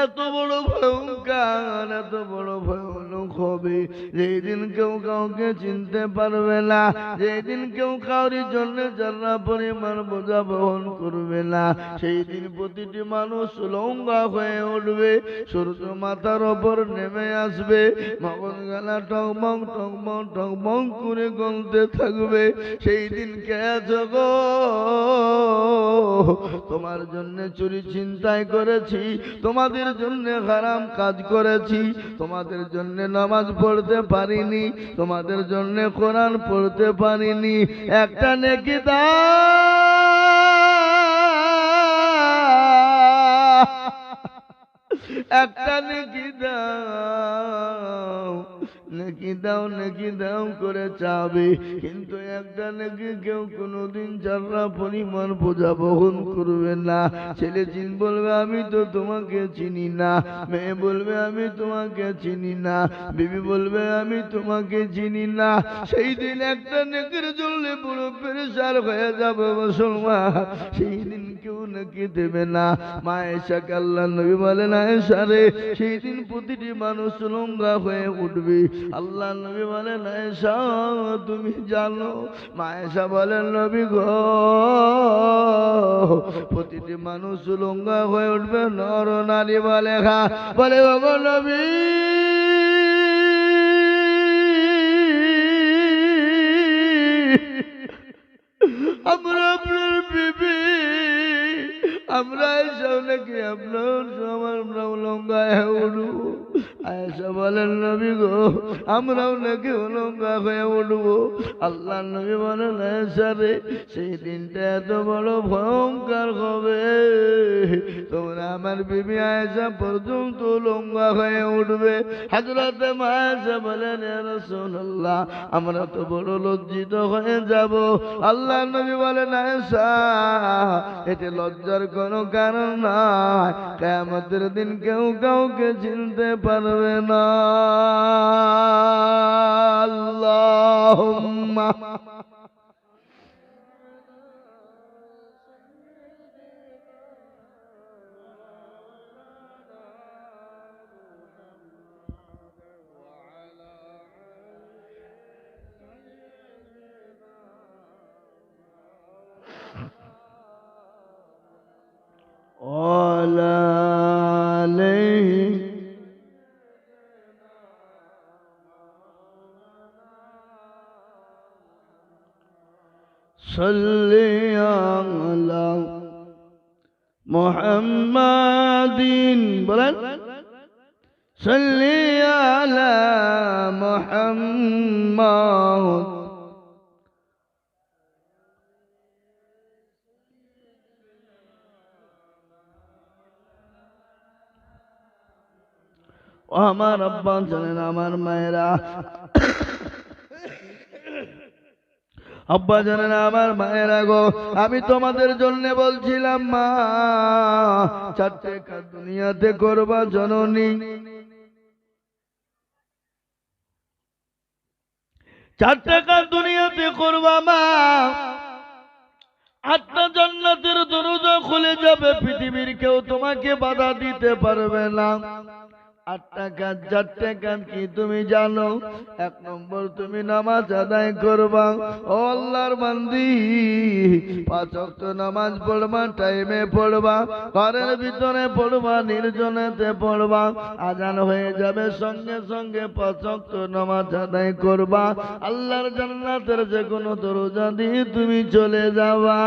এত বড় ভয়ঙ্কর, এত বড় ভয়ানক হবে, যেই দিন কেউ কাউকে চিনতে পারবে না, যেই দিন কেউ কাউরির জন্য যারা পরিমাণ বোঝা বহন করবে না, সেই দিন প্রতিটি মানুষ লঙ্গা হয়ে উঠবে, সূর্য মাথার ওপর নেমে আসবে, মগজ গালা টকমক টকমক টকমক করে গলতে থাকবে। সেই দিন কে আছো গো? তোমার জন্য চুরি ছিনতাই করেছি, তোমাদের জন্য হারাম কাজ করেছি, তোমাদের জন্য নামাজ পড়তে পারিনি, তোমাদের জন্য কোরআন পড়তে পারিনি, একটা নেকি একটা নেকি দাও, নেকি দাও, নেকি দাও করে চাবে, কিন্তু একটা নেকি কেউ কোনোদিন যারা পরিমাণ বোঝা বহন করবে না। ছেলে বলবে আমি তো তোমাকে চিনি না, মেয়ে বলবে আমি তোমাকে চিনি না, বিবি বলবে আমি তোমাকে চিনি না। সেই দিন একটা নেকির জন্য পুরো পেরেশান হয়ে যাবে মুসলমান, সেই দিন কেউ নেকি দেবে না। মা আয়েশাকে আল্লাহর নবী বলেন, আয়েশা রে, সেই দিন প্রতিটি মানুষ নোংরা হয়ে উঠবে। আল্লাহর নবী বলেন, আয়েশা তুমি জানো? মা আয়েশা বলেন, নবী গো, প্রতিটি মানুষ নোংরা হয়ে উঠবে, নর নারী বলে বলে গো নবী, আমরা আপনার বিবি, আমরা এসব নাকি আমরাও লঙ্গা হয়ে উঠবো? আয়েশা বলেন, নবী গো, আমরাও নাকি লঙ্গা হয়ে উঠবো? আল্লাহ নবী বলেন, আয়েশা রে, সেই দিনটা এত বড় ভয়ঙ্কর হবে, তোমরা আমার বিবি আয়েশা পর্যন্ত লঙ্গা হয়ে উঠবে। হযরতে মা আয়েশা বলেন, ইয়া রাসূলুল্লাহ, আমরা তো বড় লজ্জিত হয়ে যাব। আল্লাহ নবী বলেন, আয়েশা, এতে লজ্জার কোনো কারণ নাই, কিয়ামতের দিন কেউ কাউকে চিনতে পারবে না। আল্লাহুম্মা وعلى آله صل على محمد بلد صل على محمد ও আমার আব্বা জানেন, আমার মায়েরা, আব্বা জানেন, আমার মায়েরা গো, আমি তোমাদের জন্য বলছিলাম, মা, চারটে কাজ দুনিয়াতে করবা জননী, চারটে কাজ দুনিয়াতে করবা মা, আটটা জান্নাতের দরজা খুলে যাবে, পৃথিবীর কেউ তোমাকে বাধা দিতে পারবে না। আটটা কাজ, চারটে কাজ কি তুমি জানো? এক নম্বর, তুমি নামাজ আদায় করবা। ও আল্লাহর বান্দি, 5 ওয়াক্ত নামাজ পড়বা, টাইমে পড়বা, ঘরের ভিতরে পড়বা, নির্জনেতে পড়বা। আজান হয়ে যাবে, সঙ্গে সঙ্গে 5 ওয়াক্ত নামাজ আদায় করবা। আল্লাহর জান্নাতের যে কোনো দরজা দিয়ে তুমি চলে যাবা,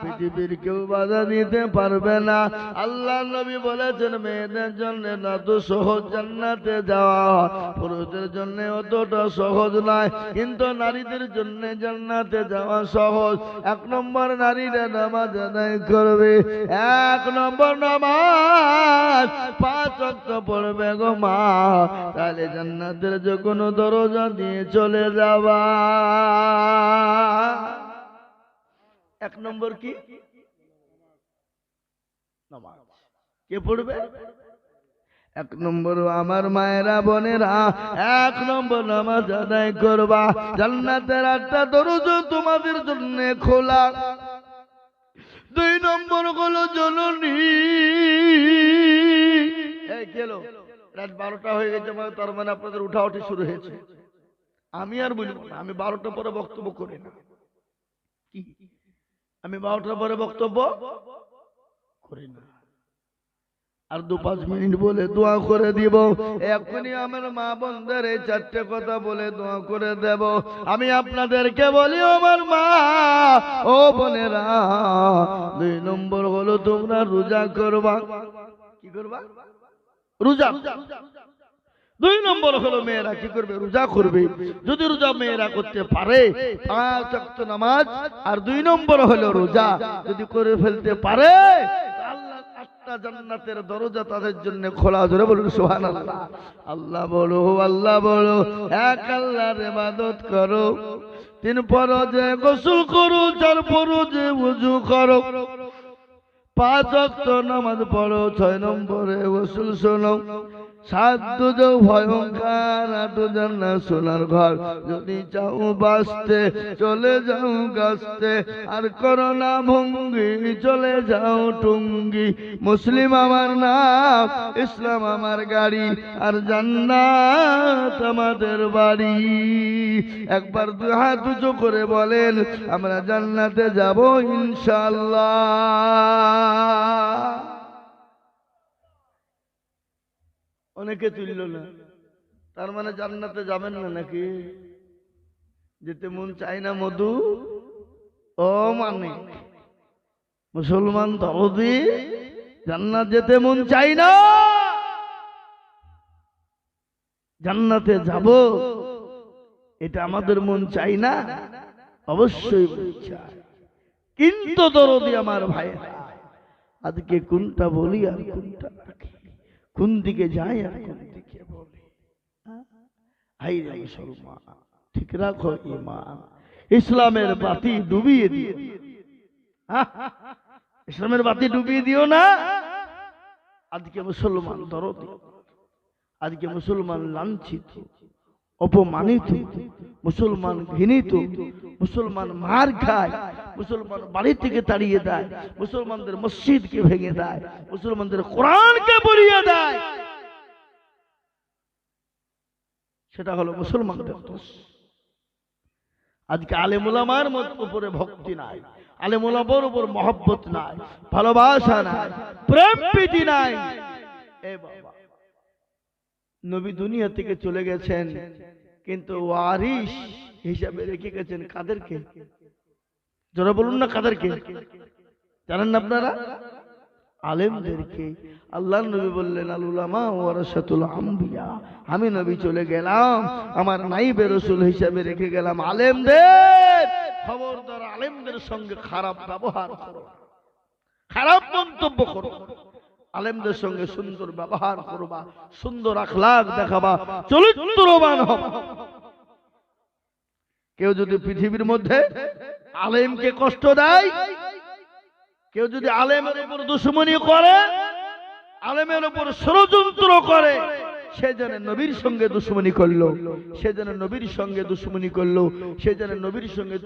পৃথিবীর কেউ বাধা দিতে পারবে না। আল্লাহর নবী বলেছেন, মেয়েদের জন্য না তো সহজ জান্নাতে যাওয়া, পুরুষদের জন্য অতটা সহজ নয়, কিন্তু নারীদের জন্য জান্নাতে যাওয়া সহজ। 1 নম্বর, নারীরা নামাজ আদায় করবে। 1 নম্বর নামাজ 5 ওয়াক্ত পড়বে গো মা, তাহলে জান্নাতের যে কোনো দরজা দিয়ে চলে যাবা। 1 নম্বর কি? নামাজ। কে পড়বে? 1 নম্বর, আমার মায়েরা বোনেরা, 1 নম্বর নামাজ আদায় করবা। জান্নাতের 8টা দরজা তোমাদের জন্য খোলা। 2 নম্বর হলো জননী। এই গেল, রাত 12টা হয়ে গেছে, মানে তার মানে আপনাদের উঠাউঠি শুরু হয়েছে। আমি আর বলবো না, আমি 12টার পরে বক্তব্য করি না। কি আমি 12টার পরে বক্তব্য করি না। আর 2-5 মিনিট বলে দোয়া করে দিব। এখনই আমার মা বোনদের এই 4টে কথা বলে দোয়া করে দেব। আমি আপনাদেরকে বলি, আমার মা ও বোনেরা, দুই নম্বর হলো তোমরা রোজা করবা। কি করবা? রোজা। দুই নম্বর হলো মেয়েরা কি করবে? রোজা করবে। যদি রোজা মেয়েরা করতে পারে 5 ওয়াক্ত নামাজ, আর দুই নম্বর হলো রোজা যদি করে ফেলতে পারে, আল্লাহ 8টা জান্নাতের দরজা তাদের জন্য খোলা। ধরে বলুন সুবহানাল্লাহ। আল্লাহ বলো, আল্লাহ বলো, এক আল্লাহর ইবাদত করো, 3 ফরজে গোসল করো, 4 ফরজে ওযু করো, 5 ওয়াক্ত নামাজ পড়ো, 6 নম্বরে গোসল শোনো, 7 দুজো ভয়ঙ্কর, 8 জান্নাত সোনার ঘর। যদি চাও বাঁচতে চলে যাও গাছতে, আর করো না ভঙ্গি চলে যাও টুঙ্গি। মুসলিম আমার নাম, ইসলাম আমার গাড়ি, আর জান্নাত আমাদের বাড়ি। একবার 2 হাত উঁচু করে বলেন, আমরা জান্নাতে যাব ইনশাআল্লাহ। অনেকে তুলল না, তার মানে জান্নাতে যাবেন না নাকি? যেতে মন চাই না মধু? ও মানে মুসলমান দরদি, জান্নাত যেতে মন চাই না? জান্নাতে যাব এটা আমাদের মন চাই না? অবশ্যই মন চাই। কিন্তু দরদি আমার ভাইরা, আজকে কোনটা বলি আর কোনটা রাখি, কোন দিকে যায় আর কোন দিকে বলে? হাই রে মুসলমান, ঠিক রাখো ঈমান। ইসলামের বাতি ডুবিয়ে দিও, ইসলামের বাতি ডুবিয়ে দিও না। আজকে মুসলমান দরদি, আজকে মুসলমান লাঞ্ছিত, অপমানিত, মুসলমান ঘৃণিত, মুসলমান মার খায়, মুসলমান বাড়ি থেকে তাড়িয়ে দেয়, মুসলমানদের মসজিদকে ভেঙে দেয়, মুসলমানদের কোরআনকে পড়িয়ে দেয়। সেটা হলো মুসলমানদের দোষ। আজকে আলেম উলামার উপরে ভক্তি নাই, আলেম উলামার উপর মহব্বত নাই, ভালোবাসা নাই, প্রেম প্রীতি নাই। এ বাবা, নবী দুনিয়া থেকে চলে গেছেন, কিন্তু ওয়ারিস হিসাবে রেখে গেছেন কাদেরকে? যারা বলুন না কাদেরকে? জানেন না আপনারা? আলেমদেরকে। আল্লাহর নবী বললেন, আল উলামা ওয়ারাসাতুল আম্বিয়া, আমি নবী চলে গেলাম, আমার নাইবে রাসূল হিসাবে রেখে গেলাম আলেমদের। খবরদার আলেমদের সঙ্গে খারাপ ব্যবহার করো, খারাপ মন্তব্য করো। আলেমদের সঙ্গে সুন্দর ব্যবহার করবা, সুন্দর আখলাক দেখাবা, চরিত্রবান হবা। কেউ যদি পৃথিবীর মধ্যে আলেমকে কষ্ট দেয়, কেউ যদি আলেমের উপর দুশমনি করে, আলেমের উপর ষড়যন্ত্র করে, সে যেন নবীর সঙ্গে দুশমনি করলো, সে যেন নবীর সঙ্গে দুশমনি করলো, সে যেন নবীর সঙ্গে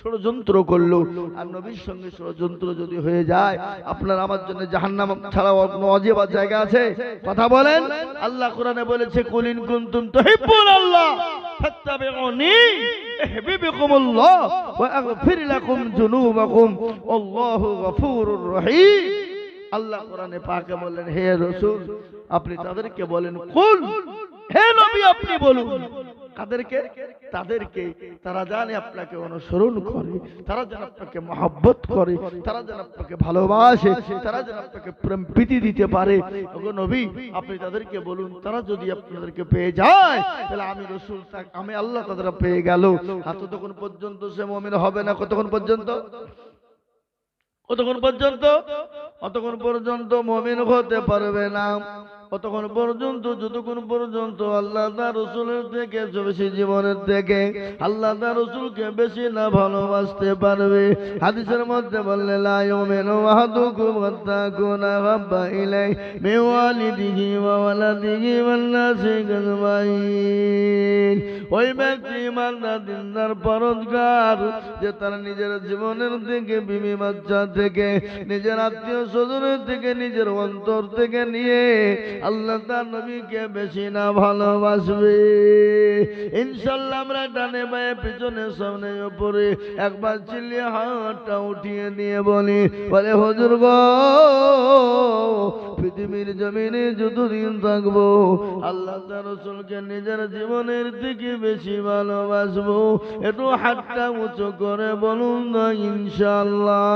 ষড়যন্ত্র করলো। আর নবীর সঙ্গে ষড়যন্ত্র যদি হয়ে যায়, আপনার আমার জন্য জাহান্নাম ছাড়া অন্য অজেব জায়গা আছে? কথা বলেন। আল্লাহ কোরআনে বলেছে, কুল ইন কুনতুম তুহিব্বুনাল্লাহ ফাত্তাবিউনি ইহবিবকুমুল্লাহ ওয়া আগফির লাকুম যুনুবাকুম আল্লাহু গফুরুর রহিম। আল্লাহ কোরআনে পাকে বলেন, হে রাসূল আপনি তাদেরকে বলেন, কুল, হে নবী আপনি বলুন। কাদেরকে? তাদেরকে, তারা জানে আপনাকে অনুসরণ করে, তারা যেন আপনাকে মহব্বত করে, তারা যেন আপনাকে ভালোবাসে, তারা যেন আপনাকে প্রেম প্রীতি দিতে পারে। ওগো নবী আপনি তাদেরকে বলুন, তারা যদি আপনাদেরকে পেয়ে যায়, তাহলে আমি রাসূল, আমি আল্লাহ তাদের পেয়ে গেল। আর ততক্ষণ পর্যন্ত সে মুমিন হবে না। কতক্ষণ পর্যন্ত? কতক্ষণ পর্যন্ত? অতক্ষণ পর্যন্ত মুমিন হতে পারবে না। অতক্ষণ পর্যন্ত, যতক্ষণ পর্যন্ত আল্লাহ তার রাসূলের থেকে, বেশি জীবনের থেকে আল্লাহ তার রাসূলকে বেশি না ভালোবাসতে পারবে। হাদিসের মধ্যে বললে, লা ইউমিনু আহাদুকুম হাত্তা কুনা হাব্বা ইলাইহি মিন ওয়ালিদিহি ওয়া ওয়ালাদিহি ওয়ান নাসি আজমাইন। ওই ব্যক্তি ইমানদার, দিনদার, পরহেজগার, যে তার নিজের জীবনের থেকে, বিবি বাচ্চা থেকে, নিজের আত্মীয় স্বজনের থেকে, নিজের অন্তর থেকে নিয়ে আল্লাহ তার নবীকে বেশি না ভালোবাসবে। ইনশাআল্লাহ আমরা ডানে বায়ে পিছনে সামনে উপরে একবার চিল্লিয়ে হাতটা উঠিয়ে দিয়ে বলি, বলে হুজুর গো, পৃথিবীর জমিনে যতদিন থাকবো আল্লাহ তার রাসূলকে নিজের জীবনের থেকে বেশি ভালোবাসবো। একটু হাতটা উঁচু করে বলুন না ইনশাআল্লাহ।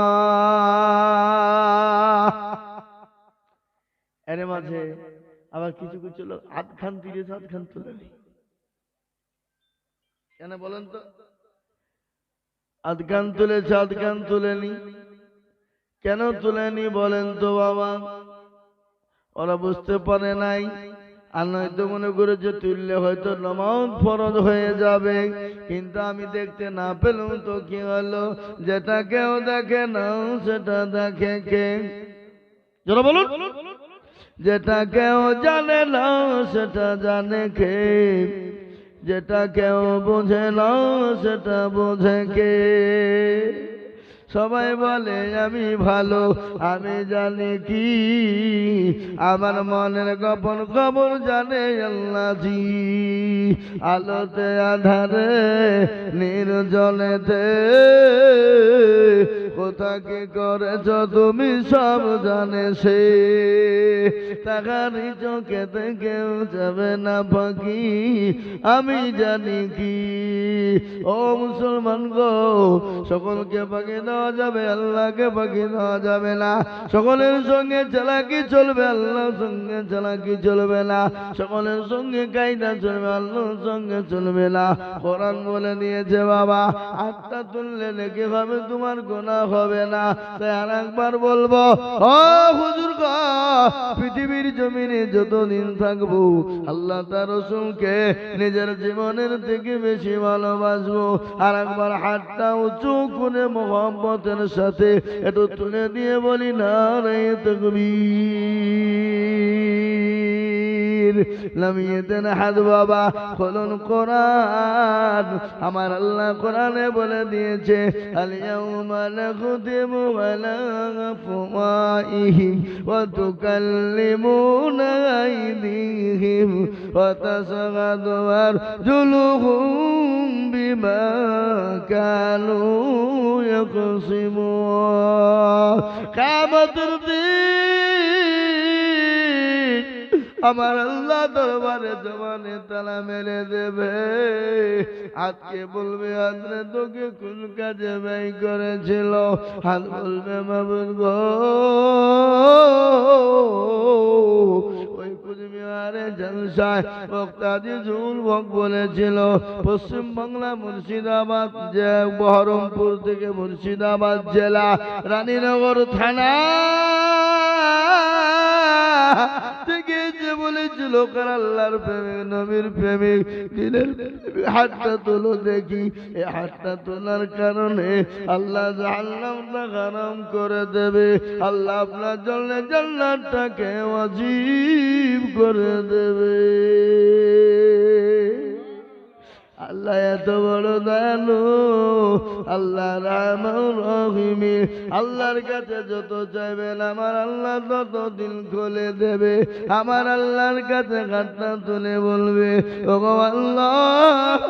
এর মাঝে আবার কিছু কিছু লোক আধখান তুলেছে আধখান তুলেনি। কেন বলেন তো? আধখান তুলেছে আধখান তুলেনি, কেন তুলেনি বলেন তো বাবা? ওরা বুঝতে পারে নাই, আর নয়তো মনে করেছে তুললে হয়তো নামাজ ফরজ হয়ে যাবে। কিন্তু আমি দেখতে না পেলাম তো কি হলো? যেটা কেউ দেখে না সেটা দেখে কে? যারা বলুন, যেটা কেউ জানে না সেটা জানে কে? যেটা কেউ বোঝে না সেটা বোঝে কে? সবাই বলে আমি ভালো, আমি জানি কি? আমার মনের গোপন খবর জানে আল্লাহজি। আলোতে আধারে নির্জনেতে কোথা কি করেছ তুমি সব জানে সে। তাকারি চোখেতে কেউ যাবে না ফাঁকি, আমি জানি কি? ও মুসলমান গো, সকলকে ফাঁকি দেওয়া যাবে, আল্লাহকে ফাঁকি দেওয়া যাবে না। সকলের সঙ্গে চালাকি চলবে, আল্লাহর সঙ্গে চালাকি চলবে না। সকলের সঙ্গে কায়দা চলবে, আল্লাহর সঙ্গে চলবে না। কোরআন বলে দিয়েছে বাবা, হাতটা তুললে নাকি হবে, তোমার গুনাহ হবে না। তাই আর একবার বলবো, ও হুজুর গো, পৃথিবীর জমিনে যতদিন থাকবো আল্লাহ তার রাসূলকে নিজের জীবনের থেকে বেশি ভালোবাসবো। আর একবার হাতটা উঁচু করে মোহাম্মতের সাথে একটু তুলে দিয়ে বলি নারে তাকবীর। নামিয়ে দেন হাত বাবা, খুলুন কোরআন। আমার আল্লাহ কোরআনে বলে দিয়েছে, আল ইয়াউমা নাখতিমু আলা আফওয়াহিহিম ওয়া তুকাল্লিমুনা আইদিহিম ওয়া তাশহাদু আরজুলুহুম বিমা কানু ইয়াকসিমুন। কিয়ামতের দিন আমার আল্লাহ দরবারে জবানে তালা মেরে দেবে। হাতকে বলবে, হাতরে তোকে কোন কাজে ব্যয় করেছিল? হাত বলবে, মাবুদ গো, ওই কুচবিহারে জলসায় বক্তাজি জুল হক বলেছিল, পশ্চিম বাংলা মুর্শিদাবাদ যে বহরমপুর থেকে মুর্শিদাবাদ জেলা রানীনগর থানা থেকে যে বলেছিল কার আল্লাহর প্রেমিক নবীর প্রেমিক দিনের হাতটা তোলো দেখি। এই হাতটা তোলার কারণে আল্লাহ জাহান্নামটা হারাম করে দেবে, আল্লাহ আপনার জন্য জান্নাতটাকে ওয়াজিব করে দেবে। আল্লাহ এত বড় দয়ালু, আল্লাহ রহমান রহিম। আল্লাহর কাছে যত চাইবেন আমার আল্লাহ তত দিল খুলে দেবে। আমার আল্লাহর কাছে হাতটা তুলে বলবে, ওগো আল্লাহ,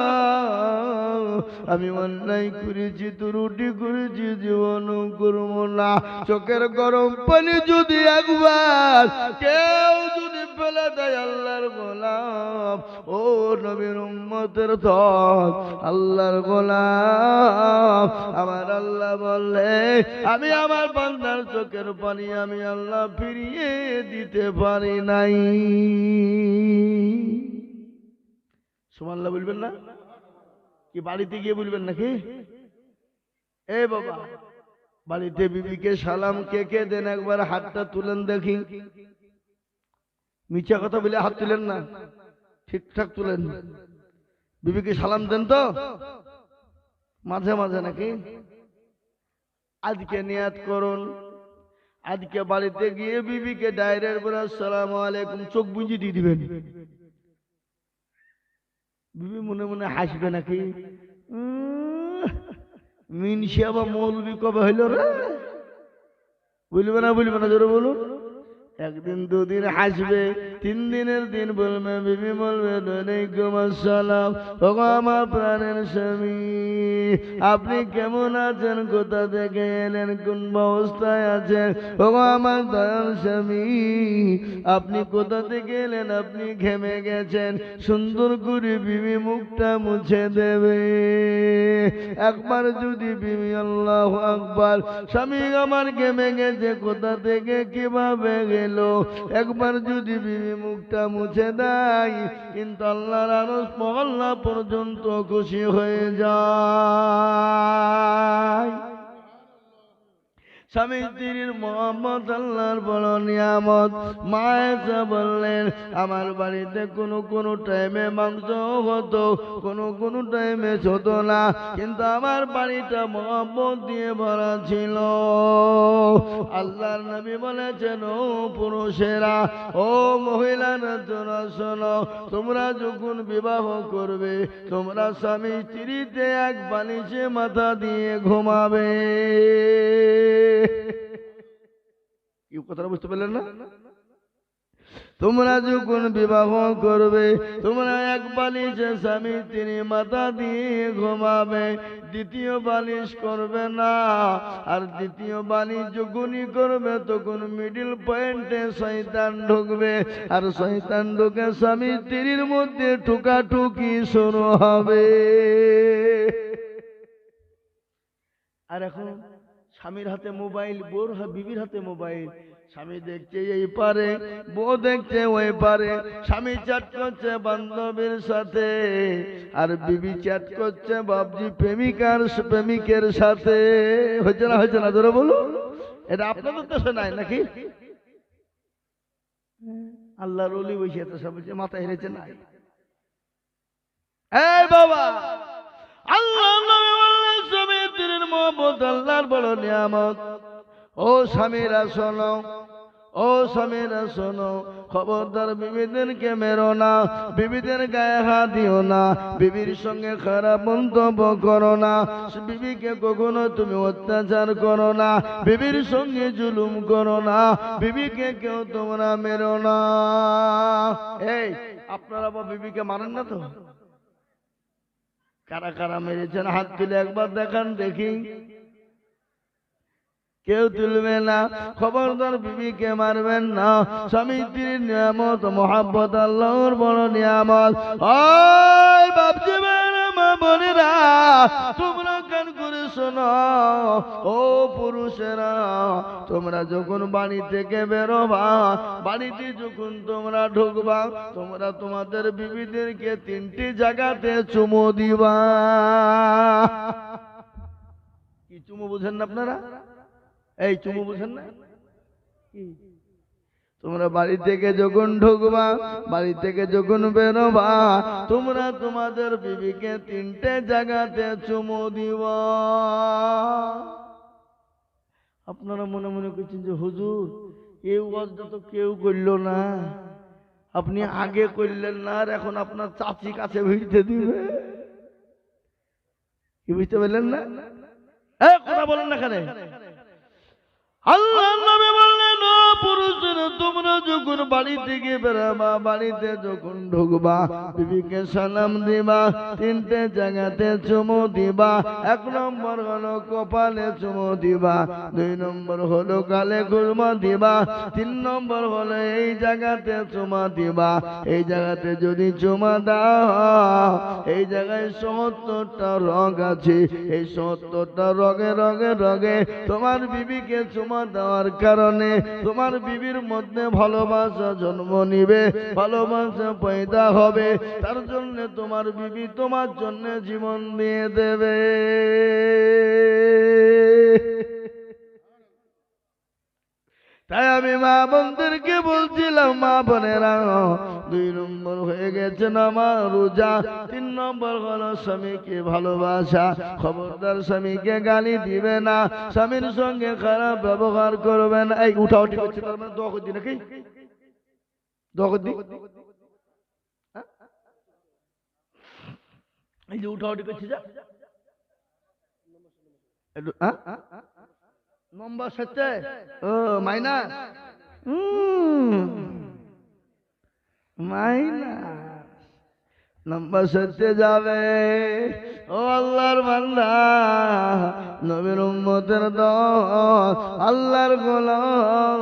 আমি অন্যায় করেছি, ত্রুটি করেছি, জীবন করব না। চোখের গরম পানি যদি একবার কেউ যদি ফেলে দেয় আল্লাহর গোলাম, ও নবীর উম্মতের দল, আল্লাহর গোলাম, আমার আল্লাহ বললে আমি আমার বান্দার চোখের পানি আমি আল্লাহ ফিরিয়ে দিতে পারি নাই। সুবহানাল্লাহ বলবেন না? কি বাড়িতে গিয়ে বলবেন নাকি? এ বাবা, বাড়িতে বিবিকে সালাম কে কে দেন? একবার হাতটা তুলেন দেখি। মিথ্যা কথা বলে হাত তুলেন না, ঠিকঠাক তুলেন। বিবিকে সালাম দেন তো মাঝে মাঝে নাকি? আজকে নিয়াত করুন, আজকে বাড়িতে গিয়ে বিবিকে ডাইরেক্ট বলে আসসালামু আলাইকুম, চোখ বুঝি দিয়ে দিবেন। বিবি মনে মনে হাসবে নাকি, মিনসিয়া বা মৌলবি কবে হইল রে? বলবে না, বলবে না, জোরে বলুন। একদিন দুদিন হাসবে, তিন দিনের দিন বলবে, বিবি বলবে ওয়ালাইকুম আসসালাম, ওগো আমার প্রাণের স্বামী আপনি কেমন আছেন, কোথা থেকে এলেন, কোন অবস্থায় আছেন, ওগো আমার দয়াল স্বামী আপনি কোথা থেকে এলেন, আপনি ঘেমে গেছেন, সুন্দর করে বিবি মুখটা মুছে দেবে। একবার যদি বিবি আল্লাহু আকবার, স্বামী আমার ঘেমে গেছে, কোথা থেকে কিভাবে গেল, একবার যদি বিবি মুখটা মুছে দেয়, কিন্তু আল্লাহর আরশ মহল্লা পর্যন্ত খুশি হয়ে যায়। স্বামী স্ত্রীর মহব্বত আল্লাহর বড় নিয়ামত। মা এসে বললেন, আমার বাড়িতে কোনো টাইমে মাংস হতো, কোনো টাইমে হতো না, কিন্তু আমার বাড়িটা মহব্বত দিয়ে ভরা ছিল। আল্লাহর নবী বলেছেন, ও পুরুষেরা, ও মহিলারা, তোমরা শোনো, তোমরা যখন বিবাহ করবে, তোমরা স্বামী স্ত্রীতে এক বালিশে মাথা দিয়ে ঘুমাবে। কি কথাটা বুঝতে পারলেন না? তোমরা যখন বিবাহ করবে, তোমরা এক বালিশে স্বামী স্ত্রী মাথা দিয়ে ঘুমাবে, দ্বিতীয় বালিশ করবে না। আর দ্বিতীয় বালিশ যখনই করবে, তখন মিডিল পয়েন্টে শয়তান ঢুকবে, আর শয়তান ঢুকে স্বামী স্ত্রীর মধ্যে ঠুকাঠুকি শুরু হবে। আর এখন স্বামীর হাতে মোবাইল, বোর বিবির হাতে মোবাইল, স্বামী দেখছে এই পারে, বউ দেখছে ওই পারে, স্বামী চ্যাট করছে বান্ধবীর সাথে, আর বিবি চ্যাট করছে বাবজি প্রেমিকের সাথে। হয়েছে না ধরে বলো? এটা আপনাদের দেশে নাই নাকি? আল্লাহর ওলি বসে তো সব মাথা হেরেছে নাই। এই বাবা, আল্লাহ স্বামীর মহব্বত আল্লাহর বড় নিয়ামত। ও স্বামীরা শোনো, ও স্বামীরা শোনো, খবরদার বিবিদেরকে মেরো না, বিবিদের গায়ে হাত দিও না, বিবির সঙ্গে খারাপ মন্তব্য করো না, বিবিকে কখনো তুমি অত্যাচার করো না, বিবির সঙ্গে জুলুম করো না, বিবিকে কেউ তোমরা মেরো না। এই আপনারা বিবিকে মারেন না তো? কারা কারা মেরেছেন হাত তুলে একবার দেখান দেখি। কেউ তুলবে না। খবরদার বিবিকে মারবেন না। স্বামী স্ত্রীর নিয়ামত মহাব্বত আল্লাহর বড় নিয়ামত। ওই বাপজি মা বোনেরা, তোমরা কান করে শোনো, ও পুরুষেরা, তোমরা যখন বাড়ি থেকে বেরোবা, বাড়িতে যখন তোমরা ঢুকবা, তোমরা তোমাদের বিবিদেরকে 3টি জায়গাতে চুমু দিবা। কি চুমু বুঝেন না আপনারা? এই চুমু বুঝেন না? তোমরা বাড়ি থেকে যখন ঢুকবা, বাড়ি থেকে যখন বেরোবা, তোমরা তোমাদের বিবিকে 3টে জায়গাতে চুমু দিবা। আপনারা মনে মনে করছেন যে হুজুর এই ওয়াজটা তো কেউ করল না, আপনি আগে করলেন না, আর এখন আপনার চাচি কাছে ভিড়তে দিবে। কি বুঝতে পারলেন না? কথা বলেন না কেন? আল্লাহ নবী বললেন, ও পুরুষেরা, তোমরা যখন বাড়ি থেকে বেরোবা, বাড়িতে যখন ঢুকবা, বিবিকে সালাম দিবা, 3টে জায়গাতে চুমু দিবা। 1 নম্বর হলো কপালে চুমু দিবা, 2 নম্বর হলো গালে খুরমা দিবা, 3 নম্বর হলো এই জায়গাতে চুমা দিবা। এই জায়গাতে যদি চুমা দাও, এই জায়গায় ৭০টা রগ আছে, এই ৭০টা রগে রগে রগে তোমার বিবিকে চুমা দেওয়ার কারণে তোমার বিবির মধ্যে ভালোবাসা জন্ম নিবে, ভালোবাসা পয়দা হবে। তার জন্য তোমার বিবি তোমার জন্য জীবন দিয়ে দেবে। তাই আমি মা বোনদেরকে বলছিলাম, মা বোনেরা, 2 নম্বর হয়ে গেছে নামাজ রোজা, 3 নম্বর হলো স্বামীকে ভালোবাসা। খবরদার স্বামীকে গালি দিবে না, স্বামীর সঙ্গে খারাপ ব্যবহার করবে না। এই উঠাউঠি করছে, তার মানে দোয়া করছি নাকি? দোয়া করছি, এই যে উঠাউঠি করছি যা নম্বর 7 ও মাইনাস। মাইনাস নাম্বার সত্যি যাবে। ও আল্লাহর বান্দা, নবীর উম্মতের দল, আল্লাহর গোলাম।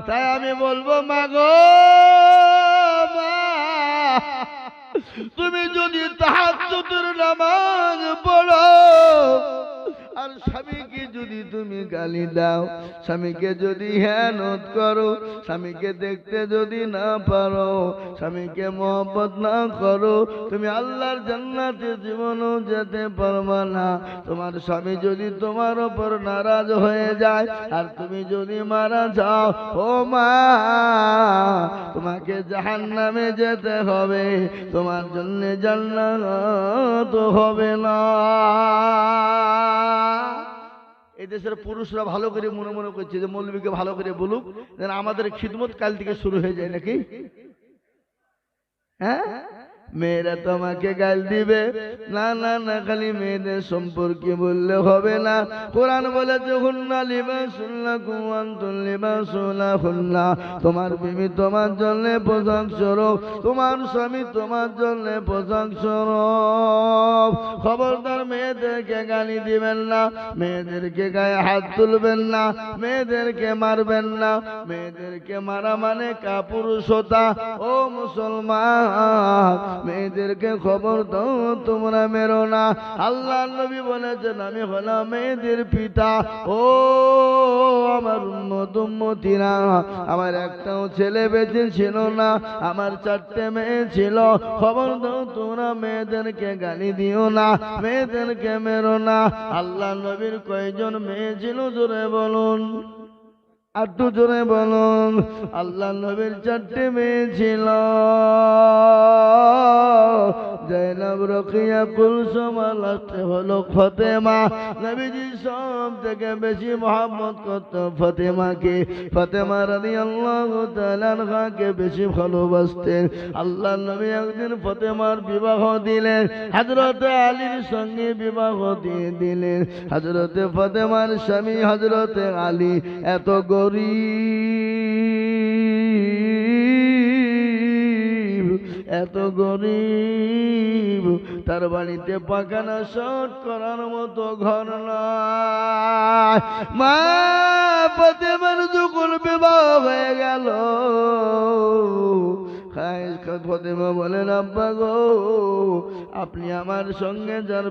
তাই আমি বলবো মাগো মা, তুমি যদি তাহাজ্জুদের নামাজ পড়ো আর স্বামীকে যদি তুমি গালি দাও, স্বামীকে যদি হেয়ানত করো, স্বামীকে দেখতে যদি না পারো, স্বামীকে মহব্বত না করো, তুমি আল্লাহর জান্নাতে জীবনও যেতে পারবা না। তোমার স্বামী যদি তোমার উপর নারাজ হয়ে যায় আর তুমি যদি মারা যাও, ও মা, তোমাকে জাহান্নামে যেতে হবে, তোমার জন্য জান্নাত হবে না। এই দেশের পুরুষরা ভালো করে মনে মনে করছে যে মৌলবীকে ভালো করে বলুক, যেন আমাদের খিদমত কাল থেকে শুরু হয়ে যায় নাকি। হ্যাঁ, মেয়েরা তোমাকে গাল দিবে, না না না, খালি মেয়েদের সম্পর্কে বললে হবে না। কোরআন বলেছে হুন্না লিবাসুল লাকুম ওয়া আনতুম লিবাসুল লাহুন্না। তোমার বিবি তোমার জন্য পোশাক স্বরূপ, তোমার স্বামী তোমার জন্য পোশাক স্বরূপ। খবরদার মেয়েদেরকে গালি দিবেন না, মেয়েদেরকে গায়ে হাত তুলবেন না, মেয়েদেরকে মারবেন না। মেয়েদেরকে মারা মানে কাপুরুষতা। ও মুসলমান, মেয়েদেরকে খবর দাও, তোমরা মেরো না। আল্লাহ নবী বলেছেন আমি হলাম মেয়েদের পিতা। ও আমার উম্মত উম্মতিরা, আমার একটাও ছেলে বেঁচে ছিল না, আমার 4টে মেয়ে ছিল। খবর দাও, তোমরা মেয়েদেরকে গালি দিও না, মেয়েদেরকে মেরো না। আল্লাহ নবীর কয়জন মেয়ে ছিল জোরে বলুন, একটু জোরে বলুন। আল্লাহ নবীর 4টে মেয়ে ছিল, জয়নব, রকিয়া, কুলসুম, আর লাস্টে হলো ফাতেমা। নবীজি সব থেকে বেশি মহব্বত করত ফাতেমাকে। ফাতেমা রাদিয়াল্লাহু তাআলা আনহাকে বেশি ভালোবাসতেন। আল্লাহ নবী একদিন ফাতেমার বিবাহ দিলেন, হযরত আলীর সঙ্গে বিবাহ দিয়ে দিলেন। হযরত ফাতেমার স্বামী হযরত আলী এত গরীব, এত গরীব, তার বাড়িতে পাখানা শট করার মতো ঘর নয়। মা ফাতেমার যখন বিবাহ হয়ে গেল, ফাতেমা বলেন আব্বা গো, আপনি আমার সঙ্গে যার